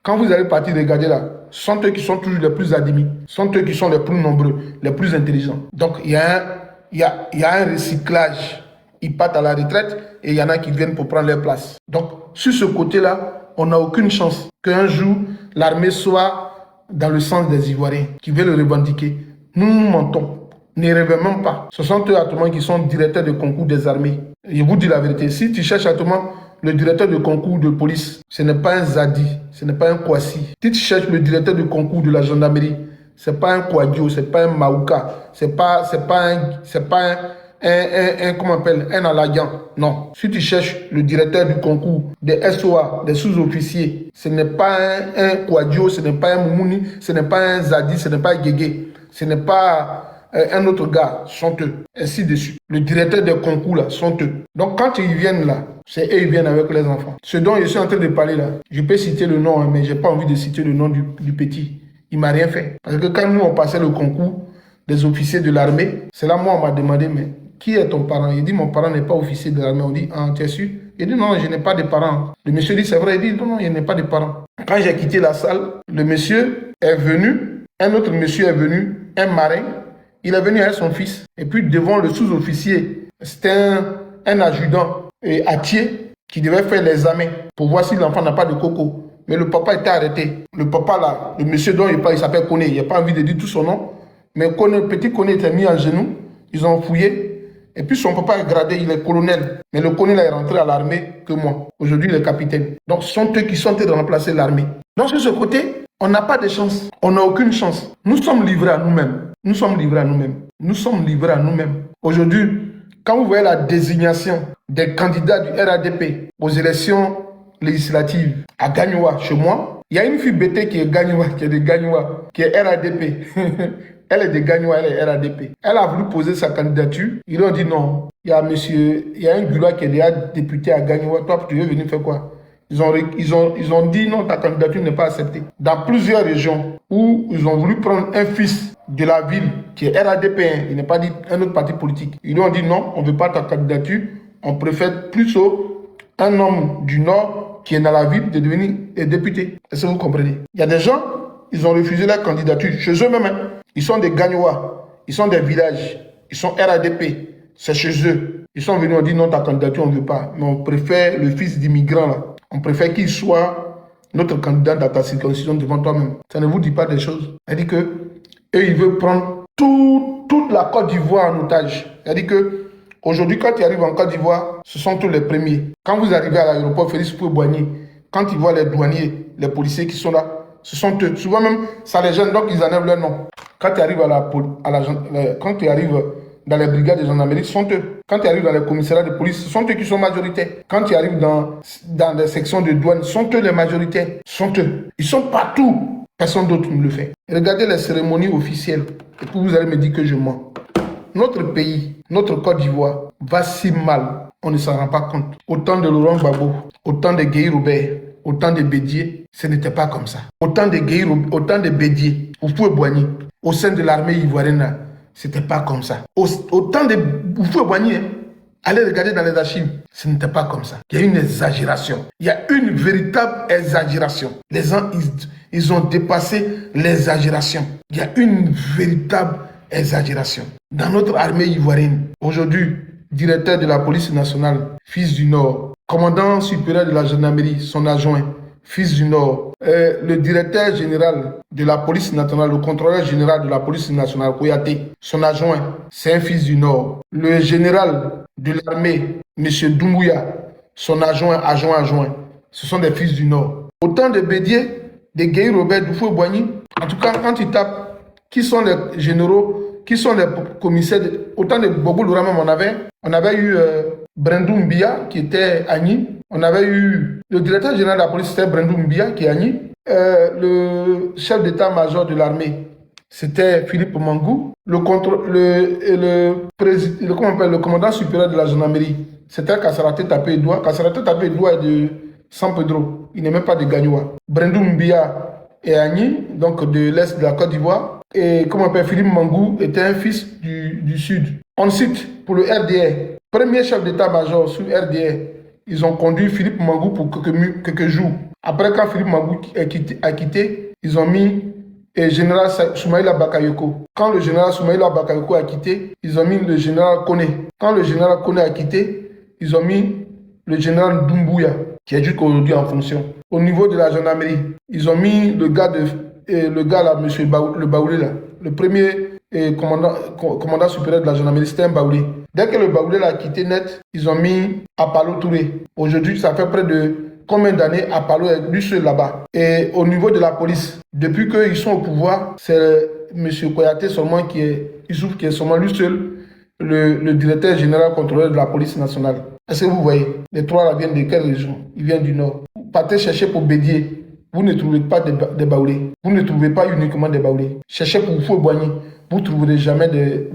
Quand vous allez partir regarder là, ce sont eux qui sont toujours les plus admis, ce sont eux qui sont les plus nombreux, les plus intelligents. Donc il y a un recyclage. Ils partent à la retraite et il y en a qui viennent pour prendre leur place. Donc sur ce côté-là, on n'a aucune chance qu'un jour l'armée soit dans le sens des Ivoiriens qui veulent le revendiquer. Nous mentons. Ne rêvez même pas. Ce sont eux actuellement qui sont directeurs de concours des armées. Je vous dis la vérité. Si tu cherches actuellement le directeur de concours de police, ce n'est pas un Zadi, ce n'est pas un Kwasi. Si tu cherches le directeur de concours de la gendarmerie, ce n'est pas un Kouadio, ce n'est pas un Maouka, ce n'est pas un Alagyan. Non. Si tu cherches le directeur du concours des SOA, des sous-officiers, ce n'est pas un Kouadio, ce n'est pas un Moumouni, ce n'est pas un Zadi, ce n'est pas un Guégué, ce n'est pas un autre gars, sont eux, ainsi de suite. Le directeur des concours là, sont eux. Donc quand ils viennent là, c'est eux, ils viennent avec les enfants. Ce dont je suis en train de parler là, je peux citer le nom, mais je n'ai pas envie de citer le nom du petit. Il m'a rien fait. Parce que quand nous on passait le concours des officiers de l'armée, c'est là moi on m'a demandé, mais qui est ton parent? Il dit, mon parent n'est pas officier de l'armée. On dit, ah, tu es sûr? Il dit, non, je n'ai pas de parents. Le monsieur dit, c'est vrai. Il dit, non, il n'est pas de parents. Quand j'ai quitté la salle, le monsieur est venu, un autre monsieur est venu, un marin. Il est venu avec son fils. Et puis devant le sous-officier, c'était un adjudant Atier qui devait faire l'examen pour voir si l'enfant n'a pas de coco. Mais le papa était arrêté. Le papa là, le monsieur dont il parle, il s'appelle Koné. Il n'a pas envie de dire tout son nom. Mais Koné, petit Koné était mis à genoux. Ils ont fouillé. Et puis son papa est gradé, il est colonel. Mais le colonel est rentré à l'armée que moi. Aujourd'hui, il est capitaine. Donc ce sont eux qui sont en train de remplacer l'armée. Donc sur ce côté, on n'a pas de chance. On n'a aucune chance. Nous sommes livrés à nous-mêmes. Nous sommes livrés à nous-mêmes. Nous sommes livrés à nous-mêmes. Aujourd'hui, quand vous voyez la désignation des candidats du RADP aux élections législatives à Gagnoua, chez moi, il y a une fille bêtée qui est Gagnoua, qui est de Gagnoua, qui est RADP. Elle est de Gagnoua, elle est RADP. Elle a voulu poser sa candidature. Ils lui ont dit non. Il y a un Gula qui est déjà député à Gagnoua. Toi, tu veux venir faire quoi? Ils ont dit non, ta candidature n'est pas acceptée. Dans plusieurs régions où ils ont voulu prendre un fils de la ville qui est RADP, il n'est pas dit un autre parti politique. Ils lui ont dit non, on ne veut pas ta candidature. On préfère plutôt un homme du Nord qui est dans la ville de devenir député. Est-ce que vous comprenez? Il y a des gens, ils ont refusé la candidature chez eux-mêmes. Hein. Ils sont des Gagnois, ils sont des villages, ils sont RADP, c'est chez eux. Ils sont venus, on dit non, ta candidature, on ne veut pas. Mais on préfère le fils d'immigrants là. On préfère qu'il soit notre candidat dans ta circoncision devant toi-même. Ça ne vous dit pas des choses. C'est-à-dire que eux, ils veulent prendre toute la Côte d'Ivoire en otage. C'est-à-dire que aujourd'hui, quand ils arrivent en Côte d'Ivoire, ce sont tous les premiers. Quand vous arrivez à l'aéroport Félix Houphouët-Boigny, quand ils voient les douaniers, les policiers qui sont là, ce sont eux. Souvent même, ça les gêne, donc ils enlèvent leur nom. Quand tu arrives quand tu arrives dans les brigades de gendarmerie, ce sont eux. Quand tu arrives dans les commissariats de police, ce sont eux qui sont majoritaires. Quand tu arrives dans les sections de douane, ce sont eux les majoritaires. Ce sont eux. Ils sont partout. Personne d'autre ne le fait. Regardez les cérémonies officielles. Et puis vous allez me dire que je mens. Notre pays, notre Côte d'Ivoire, va si mal. On ne s'en rend pas compte. Au temps de Laurent Gbagbo, au temps de Guy Robert, au temps de Bédier, ce n'était pas comme ça. Au temps de Bédier, Houphouët-Boigny, au sein de l'armée ivoirienne, c'était pas comme ça. Au temps de Houphouët-Boigny, allez regarder dans les archives, ce n'était pas comme ça. Il y a une exagération. Il y a une véritable exagération. Les gens, ils ont dépassé l'exagération. Il y a une véritable exagération. Dans notre armée ivoirienne, aujourd'hui, directeur de la police nationale, fils du Nord, commandant supérieur de la gendarmerie, son adjoint, fils du Nord, le directeur général de la police nationale, le contrôleur général de la police nationale, Kouyaté, son adjoint, c'est un fils du Nord. Le général de l'armée, M. Doumbouya, son adjoint, ce sont des fils du Nord. Autant de Bédier, de Guy Robert, Houphouët-Boigny, en tout cas, quand ils tapent, qui sont les généraux, qui sont les commissaires, autant de Bobo Loura même on avait eu Brendou Mbia qui était Agni, on avait eu le directeur général de la police, c'était Brendou Mbia qui est Agni, le chef d'état-major de l'armée, c'était Philippe Mangou. Le commandant supérieur de la gendarmerie, c'était Kassaraté Tapé Edouard. Kassaraté Tapé Edouard est de San Pedro. Il n'est même pas de Gagnoua. Brendou Mbia et Agni, donc de l'Est de la Côte d'Ivoire. Et Philippe Mangou était un fils du Sud. Ensuite, pour le RDR, premier chef d'état-major sous RDR, ils ont conduit Philippe Mangou pour quelques jours. Après, quand Philippe Mangou a quitté, ils ont mis le général Soumaïla Bakayoko. Quand le général Soumaïla Bakayoko a quitté, ils ont mis le général Kone. Quand le général Kone a quitté, ils ont mis le général Doumbouya, qui est jusqu'aujourd'hui en fonction. Au niveau de la gendarmerie, ils ont mis le gars là, monsieur le Baoulé là, le premier commandant supérieur de la gendarmerie, c'était un Baoulé. Dès que le Baoulé a quitté net, ils ont mis Apalo Touré. Aujourd'hui, ça fait près de combien d'années Apalo est lui seul là-bas. Et au niveau de la police, depuis qu'ils sont au pouvoir, c'est M. Koyaté seulement qui est seulement lui seul le directeur général contrôleur de la police nationale. Est-ce que vous voyez? Les trois là viennent de quelle région? Ils viennent du nord. Partez chercher pour Bédier. Vous ne trouvez pas des Baoulés. Vous ne trouvez pas uniquement des Baoulés. Cherchez pour Foué-Boigny. Vous ne trouverez jamais des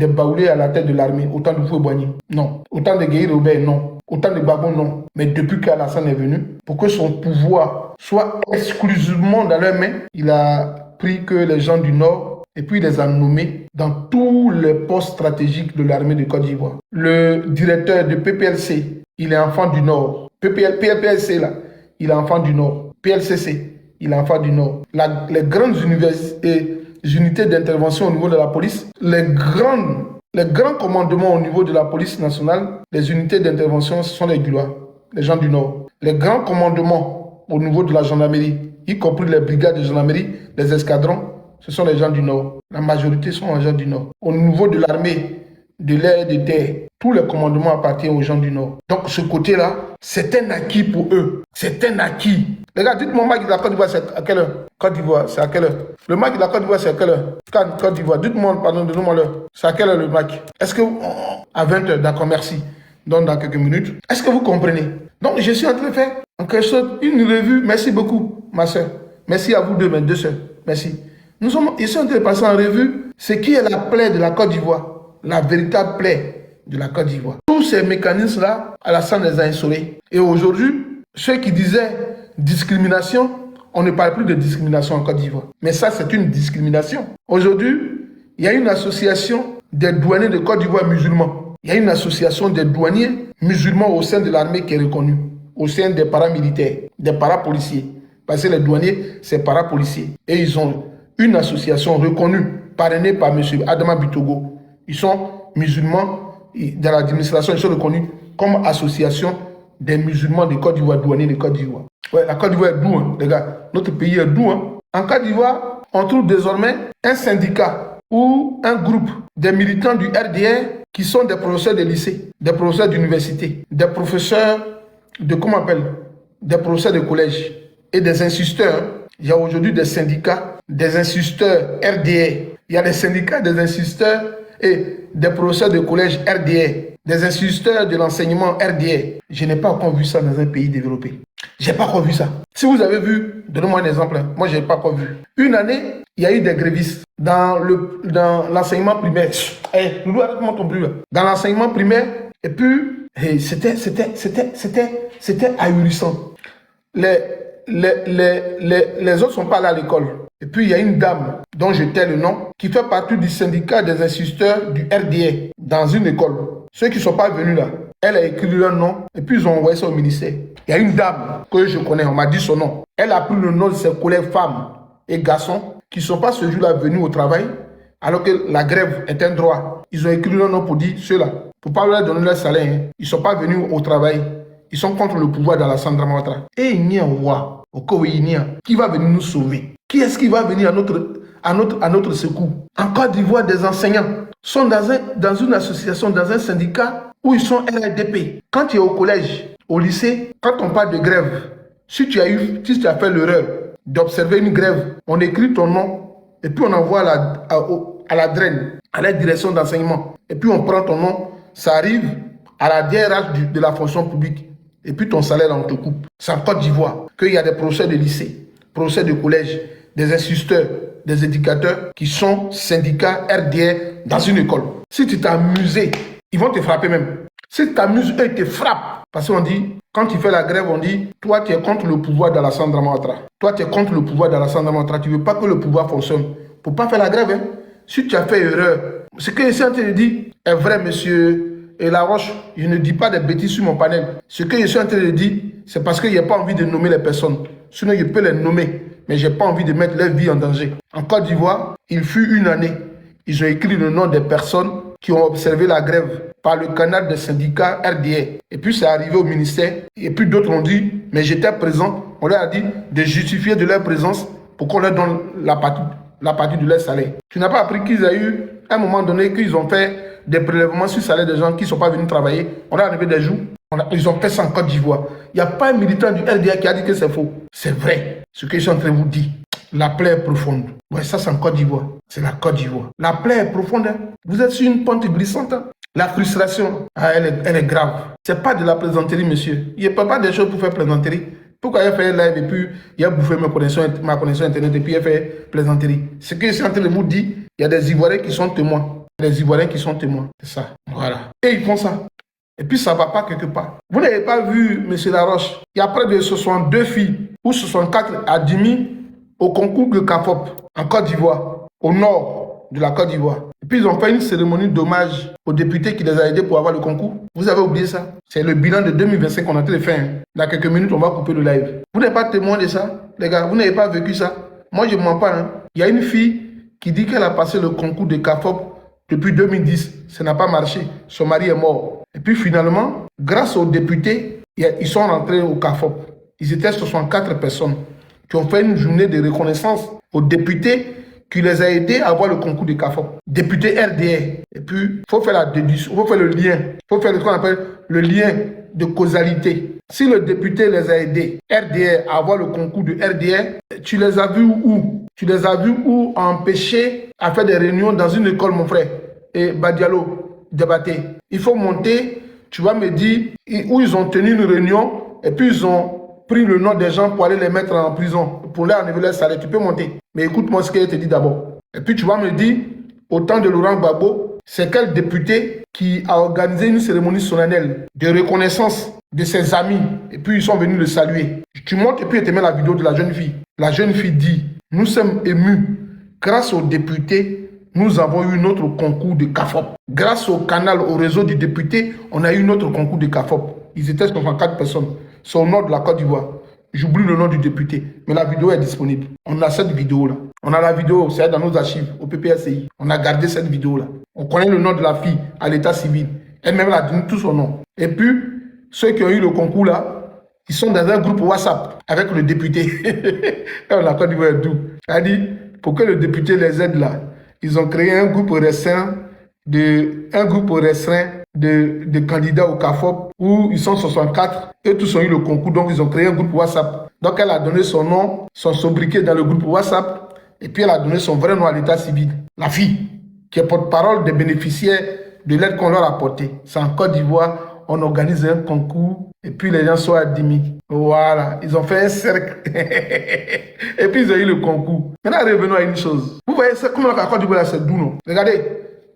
Baoulés à la tête de l'armée. Autant de Foué-Boigny. Non. Autant de Guéhi Robert, non. Autant de Babon, non. Mais depuis qu'Alassane est venu, pour que son pouvoir soit exclusivement dans leurs mains, il a pris que les gens du Nord et puis il les a nommés dans tous les postes stratégiques de l'armée de Côte d'Ivoire. Le directeur de PPLC, il est enfant du Nord. PPLC, là, il est enfant du Nord. PLCC, il est enfant du Nord. Les grandes unités d'intervention au niveau de la police, les grands commandements au niveau de la police nationale, les unités d'intervention, ce sont les Gulois, les gens du Nord. Les grands commandements au niveau de la gendarmerie, y compris les brigades de gendarmerie, les escadrons, ce sont les gens du Nord. La majorité sont les gens du Nord. Au niveau de l'armée, de l'air et de terre, tous les commandements appartiennent aux gens du Nord. Donc ce côté-là, c'est un acquis pour eux. C'est un acquis. Les gars, dites-moi, le match de la Côte d'Ivoire, c'est à quelle heure? Côte d'Ivoire, c'est à quelle heure? Le match de la Côte d'Ivoire, c'est à quelle heure? Côte d'Ivoire, dites-moi, pardon, donnez-moi l'heure. C'est à quelle heure le match? Est-ce que... À 20h, d'accord, merci. Donc dans quelques minutes. Est-ce que vous comprenez? Donc je suis en train de faire, en quelque sorte, une revue. Merci beaucoup, ma soeur. Merci à vous deux, mes deux soeurs. Merci. Nous sommes ici en train de passer en revue ce qui est la plaie de la Côte d'Ivoire. La véritable plaie de la Côte d'Ivoire. Tous ces mécanismes-là, Alassane les a instaurés. Et aujourd'hui, ceux qui disaient discrimination, on ne parle plus de discrimination en Côte d'Ivoire. Mais ça, c'est une discrimination. Aujourd'hui, il y a une association des douaniers de Côte d'Ivoire musulmans. Il y a une association des douaniers musulmans au sein de l'armée qui est reconnue, au sein des paramilitaires, des parapoliciers. Parce que les douaniers, c'est parapoliciers. Et ils ont une association reconnue, parrainée par M. Adama Bitogo. Ils sont musulmans, dans l'administration, ils sont reconnus comme association des musulmans de Côte d'Ivoire, douaniers de Côte d'Ivoire. Ouais, la Côte d'Ivoire est doux, hein, les gars. Notre pays est doux. Hein. En Côte d'Ivoire, on trouve désormais un syndicat ou un groupe des militants du RDR qui sont des professeurs de lycée, des professeurs d'université, des professeurs de, des professeurs de collège et des insisteurs. Il y a aujourd'hui des syndicats, des insisteurs RDR. Il y a des syndicats des insisteurs et des professeurs de collège RDR, des instituteurs de l'enseignement RDR. Je n'ai pas encore vu ça dans un pays développé. Je n'ai pas encore vu ça. Si vous avez vu, donnez-moi un exemple. Moi, je n'ai pas encore vu. Une année, il y a eu des grévistes dans l'enseignement primaire. Loulou, arrête-moi ton bruit. Dans l'enseignement primaire, et puis, c'était ahurissant. Les autres sont pas allés à l'école. Et puis, il y a une dame dont je tais le nom qui fait partie du syndicat des instituteurs du RDA dans une école. Ceux qui ne sont pas venus là, elle a écrit leur nom et puis ils ont envoyé ça au ministère. Il y a une dame que je connais, on m'a dit son nom. Elle a pris le nom de ses collègues femmes et garçons qui ne sont pas ce jour-là venus au travail alors que la grève est un droit. Ils ont écrit leur nom pour dire ceux-là. Pour ne pas leur donner leur salaire. Hein. Ils ne sont pas venus au travail. Ils sont contre le pouvoir d'Alassane Dramane Ouattara. Et il y a un roi, qui va venir nous sauver. Qui est-ce qui va venir à notre secours? En Côte d'Ivoire, des enseignants sont dans une association, dans un syndicat où ils sont RDP. Quand tu es au collège, au lycée, quand on parle de grève, si tu as fait l'erreur d'observer une grève, on écrit ton nom et puis on envoie à la DREN, à la direction d'enseignement. Et puis on prend ton nom, ça arrive à la DRH de la fonction publique. Et puis ton salaire, on te coupe. C'est en Côte d'Ivoire qu'il y a des professeurs de lycée, professeurs de collège, des instituteurs, des éducateurs qui sont syndicats RDR dans une école. Si tu t'es amusé, ils vont te frapper même. Si tu t'amuses, eux, ils te frappent. Parce qu'on dit, quand tu fais la grève, on dit, toi, tu es contre le pouvoir d'Alassane Dramane Ouattara. Toi, tu es contre le pouvoir d'Alassane Dramane Ouattara. Tu ne veux pas que le pouvoir fonctionne. Pour ne pas faire la grève, hein. Si tu as fait erreur, ce que je suis en train de dire est vrai, monsieur Laroche. Je ne dis pas des bêtises sur mon panel. Ce que je suis en train de dire, c'est parce que je n'ai pas envie de nommer les personnes. Sinon, je peux les nommer. Mais je n'ai pas envie de mettre leur vie en danger. En Côte d'Ivoire, il fut une année. Ils ont écrit le nom des personnes qui ont observé la grève par le canal des syndicats RDR. Et puis c'est arrivé au ministère. Et puis d'autres ont dit, mais j'étais présent. On leur a dit de justifier de leur présence pour qu'on leur donne la partie de leur salaire. Tu n'as pas appris qu'ils ont eu, à un moment donné, qu'ils ont fait des prélèvements sur le salaire des gens qui ne sont pas venus travailler. On a enlevé des jours. Ils ont fait ça en Côte d'Ivoire. Il n'y a pas un militant du RDR qui a dit que c'est faux. C'est vrai. Ce que je suis en train de vous dire. La plaie est profonde. Ouais, ça c'est en Côte d'Ivoire. C'est la Côte d'Ivoire. La plaie est profonde. Hein. Vous êtes sur une pente glissante. Hein. La frustration, elle est grave. C'est pas de la plaisanterie, monsieur. Il n'y a pas des choses pour faire plaisanterie. Pourquoi il a fait un live et puis il a bouffé ma connexion internet et puis il a fait plaisanterie. Ce que je suis en train de vous dire, il y a des Ivoiriens qui sont témoins. Les Ivoiriens qui sont témoins. C'est ça. Voilà. Et ils font ça. Et puis ça ne va pas quelque part. Vous n'avez pas vu, monsieur Laroche, il y a près de 62 filles ou 64 admis au concours de CAFOP en Côte d'Ivoire, au nord de la Côte d'Ivoire. Et puis ils ont fait une cérémonie d'hommage aux députés qui les a aidés pour avoir le concours. Vous avez oublié ça? C'est le bilan de 2025 qu'on a en train de faire. Hein. Dans quelques minutes, on va couper le live. Vous n'êtes pas témoin de ça, les gars? Vous n'avez pas vécu ça? Moi, je ne mens pas. Hein. Il y a une fille qui dit qu'elle a passé le concours de CAFOP depuis 2010. Ça n'a pas marché. Son mari est mort. Et puis finalement, grâce aux députés, ils sont rentrés au CAFOP. Ils étaient 64 personnes qui ont fait une journée de reconnaissance aux députés qui les a aidés à avoir le concours de CAFOP. Députés RDR. Et puis, il faut faire la déduction, il faut faire le lien. Il faut faire ce qu'on appelle le lien de causalité. Si le député les a aidés, RDR, à avoir le concours de RDR, tu les as vus où? Tu les as vus où empêcher à faire des réunions dans une école, mon frère? Et Badialo, débatté. Il faut monter, tu vas me dire, où ils ont tenu une réunion, et puis ils ont pris le nom des gens pour aller les mettre en prison, pour leur enlever leur salaire. Tu peux monter. Mais écoute-moi ce que je te dis d'abord. Et puis tu vas me dire, au temps de Laurent Gbagbo, c'est quel député qui a organisé une cérémonie solennelle de reconnaissance de ses amis. Et puis ils sont venus le saluer. Tu montes et puis tu te mets la vidéo de la jeune fille. La jeune fille dit, nous sommes émus. Grâce aux députés, nous avons eu notre concours de CAFOP. Grâce au canal, au réseau du député, on a eu notre concours de CAFOP. Ils étaient 64 personnes. C'est au nord de la Côte d'Ivoire. J'oublie le nom du député, mais la vidéo est disponible. On a cette vidéo-là. On a la vidéo, c'est dans nos archives, au PPSI. On a gardé cette vidéo-là. On connaît le nom de la fille à l'état civil. Elle-même a donné tout son nom. Et puis, ceux qui ont eu le concours-là, ils sont dans un groupe WhatsApp avec le député. La Côte d'Ivoire est doux. Elle a dit, pour que le député les aide là, ils ont créé un groupe restreint de candidats au CAFOP où ils sont 64 et tous ont eu le concours, donc ils ont créé un groupe WhatsApp. Donc elle a donné son nom, son sobriquet dans le groupe WhatsApp et puis elle a donné son vrai nom à l'état civil. La fille, qui est porte-parole des bénéficiaires de l'aide qu'on leur a apportée. C'est en Côte d'Ivoire, on organise un concours et puis les gens sont admis. Voilà, ils ont fait un cercle et puis ils ont eu le concours. Maintenant revenons à une chose. Vous voyez, c'est comme la Côte d'Ivoire, c'est doux, non? Regardez.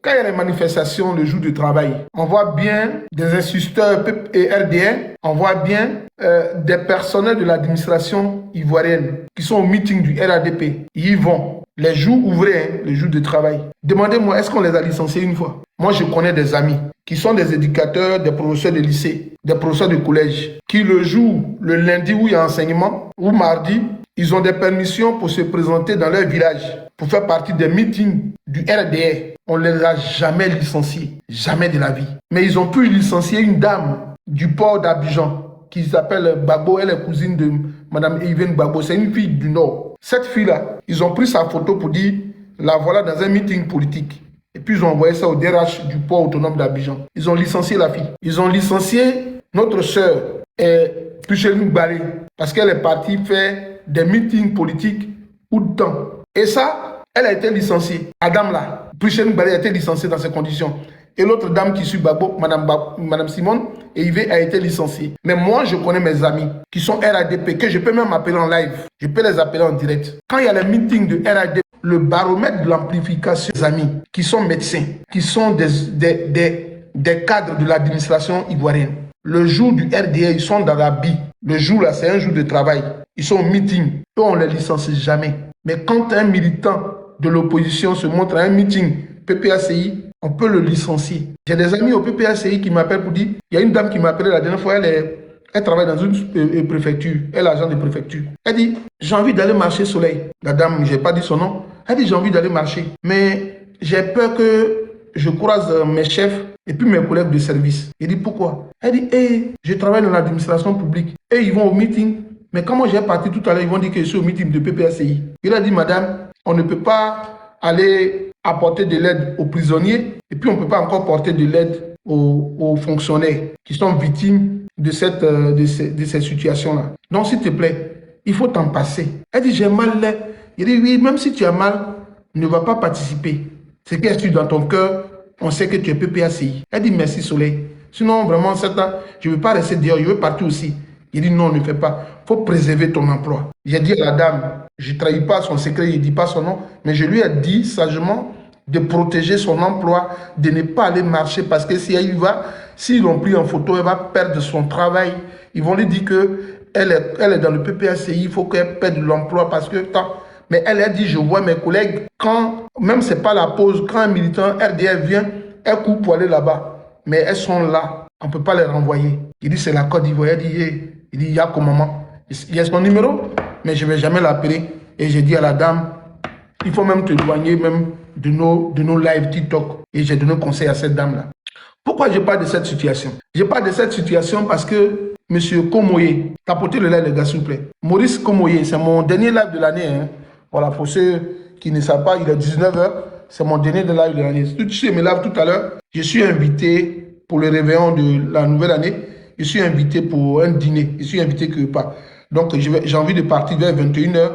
Quand il y a les manifestations le jour du travail, on voit bien des instituteurs et RDR, on voit bien des personnels de l'administration ivoirienne qui sont au meeting du RADP. Ils y vont les jours ouvrés, hein, les jours de travail. Demandez-moi, est-ce qu'on les a licenciés une fois? Moi, je connais des amis qui sont des éducateurs, des professeurs de lycée, des professeurs de collège, qui le jour, le lundi où il y a enseignement, ou mardi, ils ont des permissions pour se présenter dans leur village, pour faire partie des meetings du RDR. On ne les a jamais licenciés, jamais de la vie. Mais ils ont pu licencier une dame du port d'Abidjan qui s'appelle Gbagbo, elle est cousine de Madame Yvonne Gbagbo, c'est une fille du Nord. Cette fille-là, ils ont pris sa photo pour dire, la voilà dans un meeting politique. Et puis ils ont envoyé ça au DRH du port autonome d'Abidjan. Ils ont licencié la fille. Ils ont licencié notre sœur, Pucheline Balé, parce qu'elle est partie faire des meetings politiques ou de temps. Et ça, elle a été licenciée. Adam là, Pucheline Balé a été licenciée dans ces conditions. Et l'autre dame qui suit Gbagbo, Madame Simone, et Yves a été licenciée. Mais moi, je connais mes amis qui sont RADP, que je peux même appeler en live. Je peux les appeler en direct. Quand il y a les meetings de RADP, le baromètre de l'amplification des amis qui sont médecins, qui sont des cadres de l'administration ivoirienne. Le jour du RDA, ils sont dans la bille. Le jour là, c'est un jour de travail. Ils sont au meeting. Eux, on ne les licencie jamais. Mais quand un militant de l'opposition se montre à un meeting PPACI, on peut le licencier. J'ai des amis au PPACI qui m'appellent pour dire, il y a une dame qui m'a appelé la dernière fois, elle travaille dans une préfecture, elle est agent de préfecture. Elle dit, j'ai envie d'aller marcher soleil. La dame, je n'ai pas dit son nom, elle dit, j'ai envie d'aller marcher. Mais j'ai peur que je croise mes chefs et puis mes collègues de service. Il dit, pourquoi? Elle dit, je travaille dans l'administration publique. Et ils vont au meeting. Mais quand moi j'ai parti tout à l'heure, ils vont dire que je suis au meeting de PPACI. Il a dit, madame, on ne peut pas aller apporter de l'aide aux prisonniers et puis on ne peut pas encore porter de l'aide aux fonctionnaires qui sont victimes de ces situations-là. Donc, s'il te plaît, il faut t'en passer. Elle dit, j'ai mal là. Il dit, oui, même si tu as mal, ne va pas participer. C'est qu'il y a dans ton cœur, on sait que tu es PPACI. Elle dit, merci Soleil. Sinon, vraiment, je ne veux pas rester dehors, je veux partir aussi. Il dit, non, ne fais pas. Il faut préserver ton emploi. J'ai dit à la dame, je ne trahis pas son secret, il ne dit pas son nom, mais je lui ai dit sagement de protéger son emploi, de ne pas aller marcher parce que si elle y va, s'ils l'ont pris en photo, elle va perdre son travail. Ils vont lui dire qu'elle est dans le PPACI, il faut qu'elle perde l'emploi parce que tant. Mais elle a dit, je vois mes collègues, quand, même ce n'est pas la pause, quand un militant RDF vient, elle coupe pour aller là-bas. Mais elles sont là, on ne peut pas les renvoyer. Il dit, c'est la Côte d'Ivoire. Il dit, il y a comme maman. Il y a son numéro, mais je ne vais jamais l'appeler. Et j'ai dit à la dame, il faut même t'éloigner même de nos live TikTok. Et j'ai donné conseil à cette dame-là. Pourquoi je parle de cette situation? Je parle de cette situation parce que M. Komoye, tapotez le live les gars s'il vous plaît. Maurice Komoye, c'est mon dernier live de l'année. Hein. Voilà, pour ceux qui ne savent pas, il est 19 h. C'est mon dernier live de l'année. Si tu sais mes lives tout à l'heure, je suis invité pour le réveillon de la nouvelle année. Je suis invité pour un dîner. Je suis invité quelque part. Donc, j'ai envie de partir vers 21 h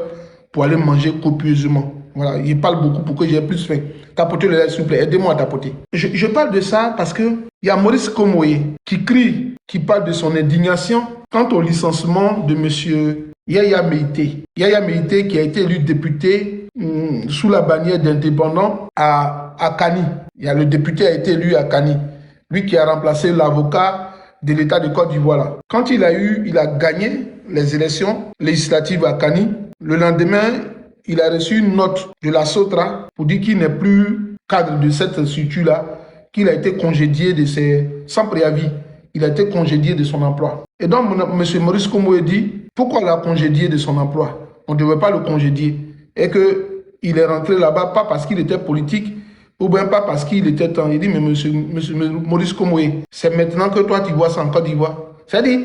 pour aller manger copieusement. Voilà, il parle beaucoup pour que j'ai plus faim. Tapotez le live, s'il vous plaît. Aidez-moi à tapoter. Je parle de ça parce que il y a Maurice Komoye qui crie, qui parle de son indignation quant au licenciement de M. Yaya Meïté. Yaya Meïté qui a été élu député sous la bannière d'indépendant à Kani. Le député a été élu à Kani. Lui qui a remplacé l'avocat de l'État de Côte d'Ivoire. Quand il a gagné les élections législatives à Kani, le lendemain, il a reçu une note de la Sotra pour dire qu'il n'est plus cadre de cette structure-là, qu'il a été congédié sans préavis. Il a été congédié de son emploi. Et donc, M. Maurice Komoye dit, pourquoi l'a congédié de son emploi? On ne devait pas le congédier. Et qu'il est rentré là-bas, pas parce qu'il était politique, ou bien pas parce qu'il était temps. Il dit, mais M. Maurice Komoye, c'est maintenant que toi tu vois ça en Côte d'Ivoire. C'est-à-dire,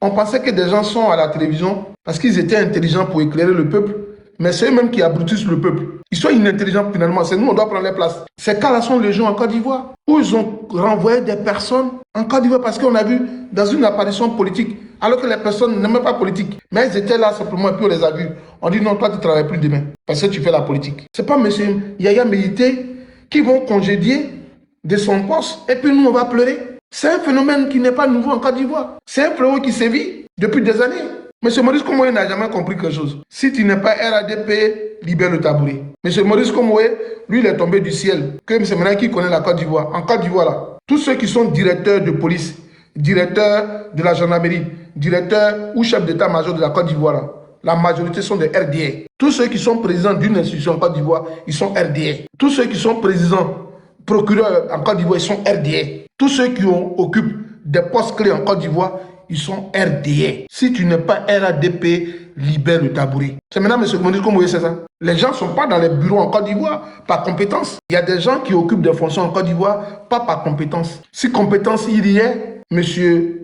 on pensait que des gens sont à la télévision parce qu'ils étaient intelligents pour éclairer le peuple. Mais c'est eux-mêmes qui abrutissent le peuple. Ils sont inintelligents finalement. C'est nous, on doit prendre les places. Ces cas-là sont les gens en Côte d'Ivoire où ils ont renvoyé des personnes en Côte d'Ivoire parce qu'on a vu dans une apparition politique, alors que les personnes n'aimaient pas politique. Mais elles étaient là simplement et puis on les a vus. On dit non, toi tu ne travailles plus demain parce que tu fais la politique. Ce n'est pas M. Yaya Meïté qui vont congédier de son poste et puis nous on va pleurer. C'est un phénomène qui n'est pas nouveau en Côte d'Ivoire. C'est un fléau qui sévit depuis des années. M. Maurice Komoye n'a jamais compris quelque chose. Si tu n'es pas RADP, libère le tabouret. M. Maurice Komoye, lui, il est tombé du ciel. Que c'est maintenant qui connaît la Côte d'Ivoire. En Côte d'Ivoire, là, tous ceux qui sont directeurs de police, directeurs de la gendarmerie, directeurs ou chefs d'état-major de la Côte d'Ivoire, là, la majorité sont des RDA. Tous ceux qui sont présidents d'une institution en Côte d'Ivoire, ils sont RDA. Tous ceux qui sont présidents, procureurs en Côte d'Ivoire, ils sont RDA. Tous ceux qui occupent des postes clés en Côte d'Ivoire, ils sont RDA. Si tu n'es pas RADP, libère le tabouret. C'est maintenant, M. Maurice Komoye, c'est ça. Les gens ne sont pas dans les bureaux en Côte d'Ivoire par compétence. Il y a des gens qui occupent des fonctions en Côte d'Ivoire, pas par compétence. Si compétence il y est, M.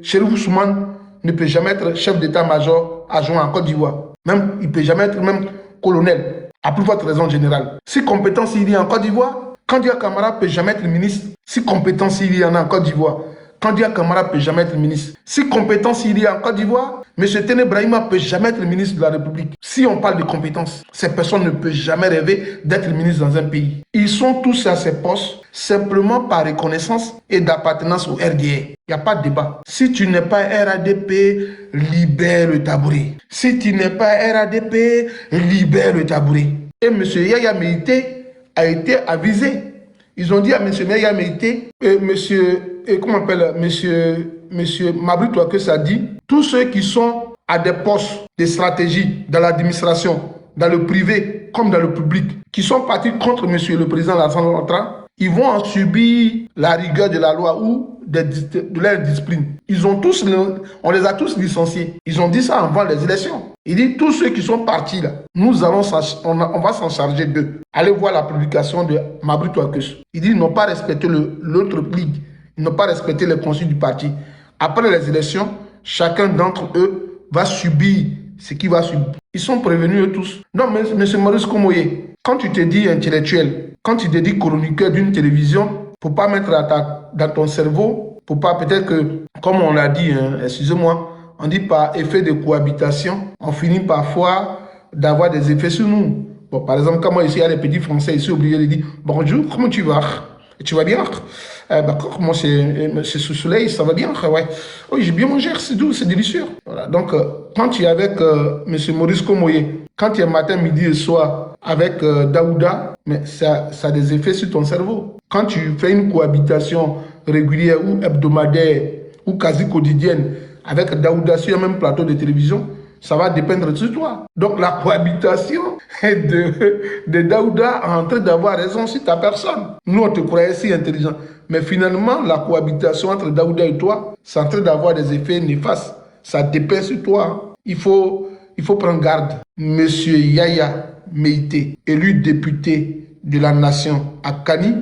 Chérif Soumane ne peut jamais être chef d'état-major adjoint en Côte d'Ivoire. Même, il ne peut jamais être même colonel, à plus forte raison générale. Si compétence il y a en Côte d'Ivoire, Kandia Camara ne peut jamais être ministre. Si compétence il y en a en Côte d'Ivoire, Kandia Camara ne peut jamais être ministre. Si compétence il y a en Côte d'Ivoire, M. Téné Brahima ne peut jamais être ministre de la République. Si on parle de compétences, ces personnes ne peuvent jamais rêver d'être ministre dans un pays. Ils sont tous à ces postes simplement par reconnaissance et d'appartenance au RDA. Il n'y a pas de débat. Si tu n'es pas RADP, libère le tabouret. Si tu n'es pas RADP, libère le tabouret. Et M. Yaya Meïté a été avisé. Ils ont dit à M. Yaya Meïté, comment on appelle, M. Mabry Touaké a dit, tous ceux qui sont à des postes de stratégie dans l'administration, dans le privé comme dans le public, qui sont partis contre M. le président Alassane Ouattara, ils vont en subir la rigueur de la loi ou de leur discipline. On les a tous licenciés. Ils ont dit ça avant les élections. Il dit, tous ceux qui sont partis là, on va s'en charger d'eux. Allez voir la publication de Mabry Touaké. Il dit, ils n'ont pas respecté l'autre ligue. Ils n'ont pas respecté les consignes du parti. Après les élections, chacun d'entre eux va subir ce qu'il va subir. Ils sont prévenus eux tous. Non, mais M. Maurice Komoye, quand tu te dis intellectuel, quand tu te dis chroniqueur d'une télévision, il ne faut pas mettre dans ton cerveau, faut pas peut-être que, comme on l'a dit, excusez-moi, on dit par effet de cohabitation, on finit parfois d'avoir des effets sur nous. Bon, par exemple, quand moi ici, il y a les petits Français, ici, obligé de dire « Bonjour, comment tu vas ?» Tu vas bien? Moi, c'est sous soleil, ça va bien? Ouais. Oui, j'ai bien mangé, c'est doux, c'est délicieux. Voilà. Donc, quand tu es avec M. Maurice Komoye, quand tu es matin, midi et soir avec Daouda, mais ça a des effets sur ton cerveau. Quand tu fais une cohabitation régulière ou hebdomadaire ou quasi quotidienne avec Daouda sur un même plateau de télévision, ça va dépendre de toi. Donc la cohabitation de Daouda est en train d'avoir raison sur ta personne. Nous, on te croyait si intelligent. Mais finalement, la cohabitation entre Daouda et toi, c'est en train d'avoir des effets néfastes. Ça dépend sur toi. Il faut prendre garde. Monsieur Yaya Meïté, élu député de la nation à Kani,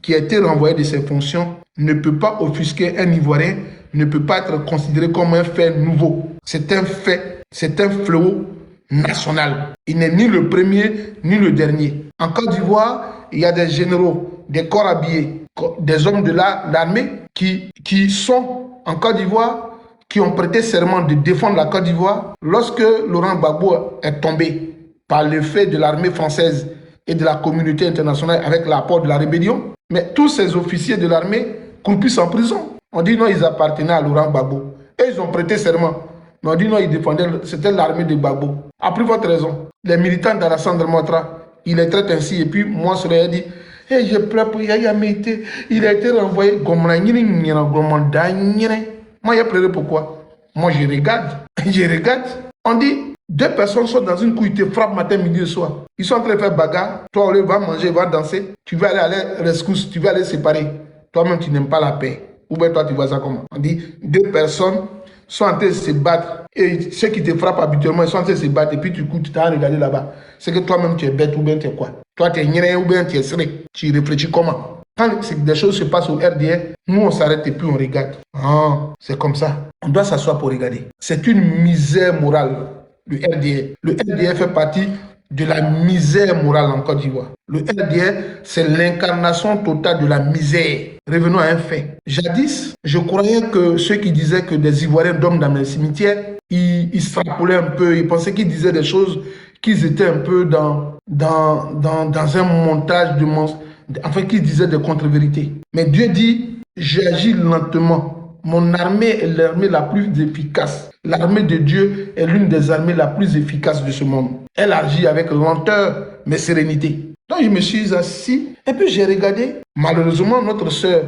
qui a été renvoyé de ses fonctions, ne peut pas offusquer un Ivoirien, ne peut pas être considéré comme un fait nouveau. C'est un fait. C'est un fléau national. Il n'est ni le premier, ni le dernier. En Côte d'Ivoire, il y a des généraux, des corps habillés, des hommes de l'armée qui sont en Côte d'Ivoire, qui ont prêté serment de défendre la Côte d'Ivoire lorsque Laurent Gbagbo est tombé par le fait de l'armée française et de la communauté internationale avec l'apport de la rébellion. Mais tous ces officiers de l'armée croupissent en prison. On dit non, ils appartenaient à Laurent Gbagbo. Et ils ont prêté serment. Mais on dit non, ils défendaient, c'était l'armée de Gbagbo. Après votre raison, les militants d'Alassane Ouattara, ils les traitent ainsi. Et puis moi, je leur ai dit, hey, je pleure pour Yaya Meïté. Il a été renvoyé. Moi, j'ai pleuré pourquoi? Moi, je regarde. Je regarde. On dit, deux personnes sont dans une couille, ils te frappent matin, midi et soir. Ils sont en train de faire bagarre. Toi, on va manger, va danser. Tu vas aller à la rescousse, tu vas aller séparer. Toi-même, tu n'aimes pas la paix. Ou bien toi, tu vois ça comment? On dit, deux personnes sont en train de se battre. Et ceux qui te frappent habituellement, ils sont en train de se battre. Et puis tu t'as regardé là-bas. C'est que toi-même, tu es bête ou bien tu es quoi? Toi, tu es rien ou bien tu es serré. Tu réfléchis comment? Quand des choses se passent au RDA, nous, on s'arrête et puis on regarde. Ah, c'est comme ça. On doit s'asseoir pour regarder. C'est une misère morale, le RDA. Le RDA fait partie de la misère morale en Côte d'Ivoire. Le RDA, c'est l'incarnation totale de la misère. Revenons à un fait. Jadis, je croyais que ceux qui disaient que des Ivoiriens dorment dans les cimetières, ils extrapolaient un peu, ils pensaient qu'ils disaient des choses, qu'ils étaient un peu dans un montage de monstres, enfin qu'ils disaient des contre-vérités. Mais Dieu dit, j'agis lentement. Mon armée est l'armée la plus efficace. L'armée de Dieu est l'une des armées la plus efficaces de ce monde. Elle agit avec lenteur, mais sérénité. Donc je me suis assis et puis j'ai regardé. Malheureusement, notre sœur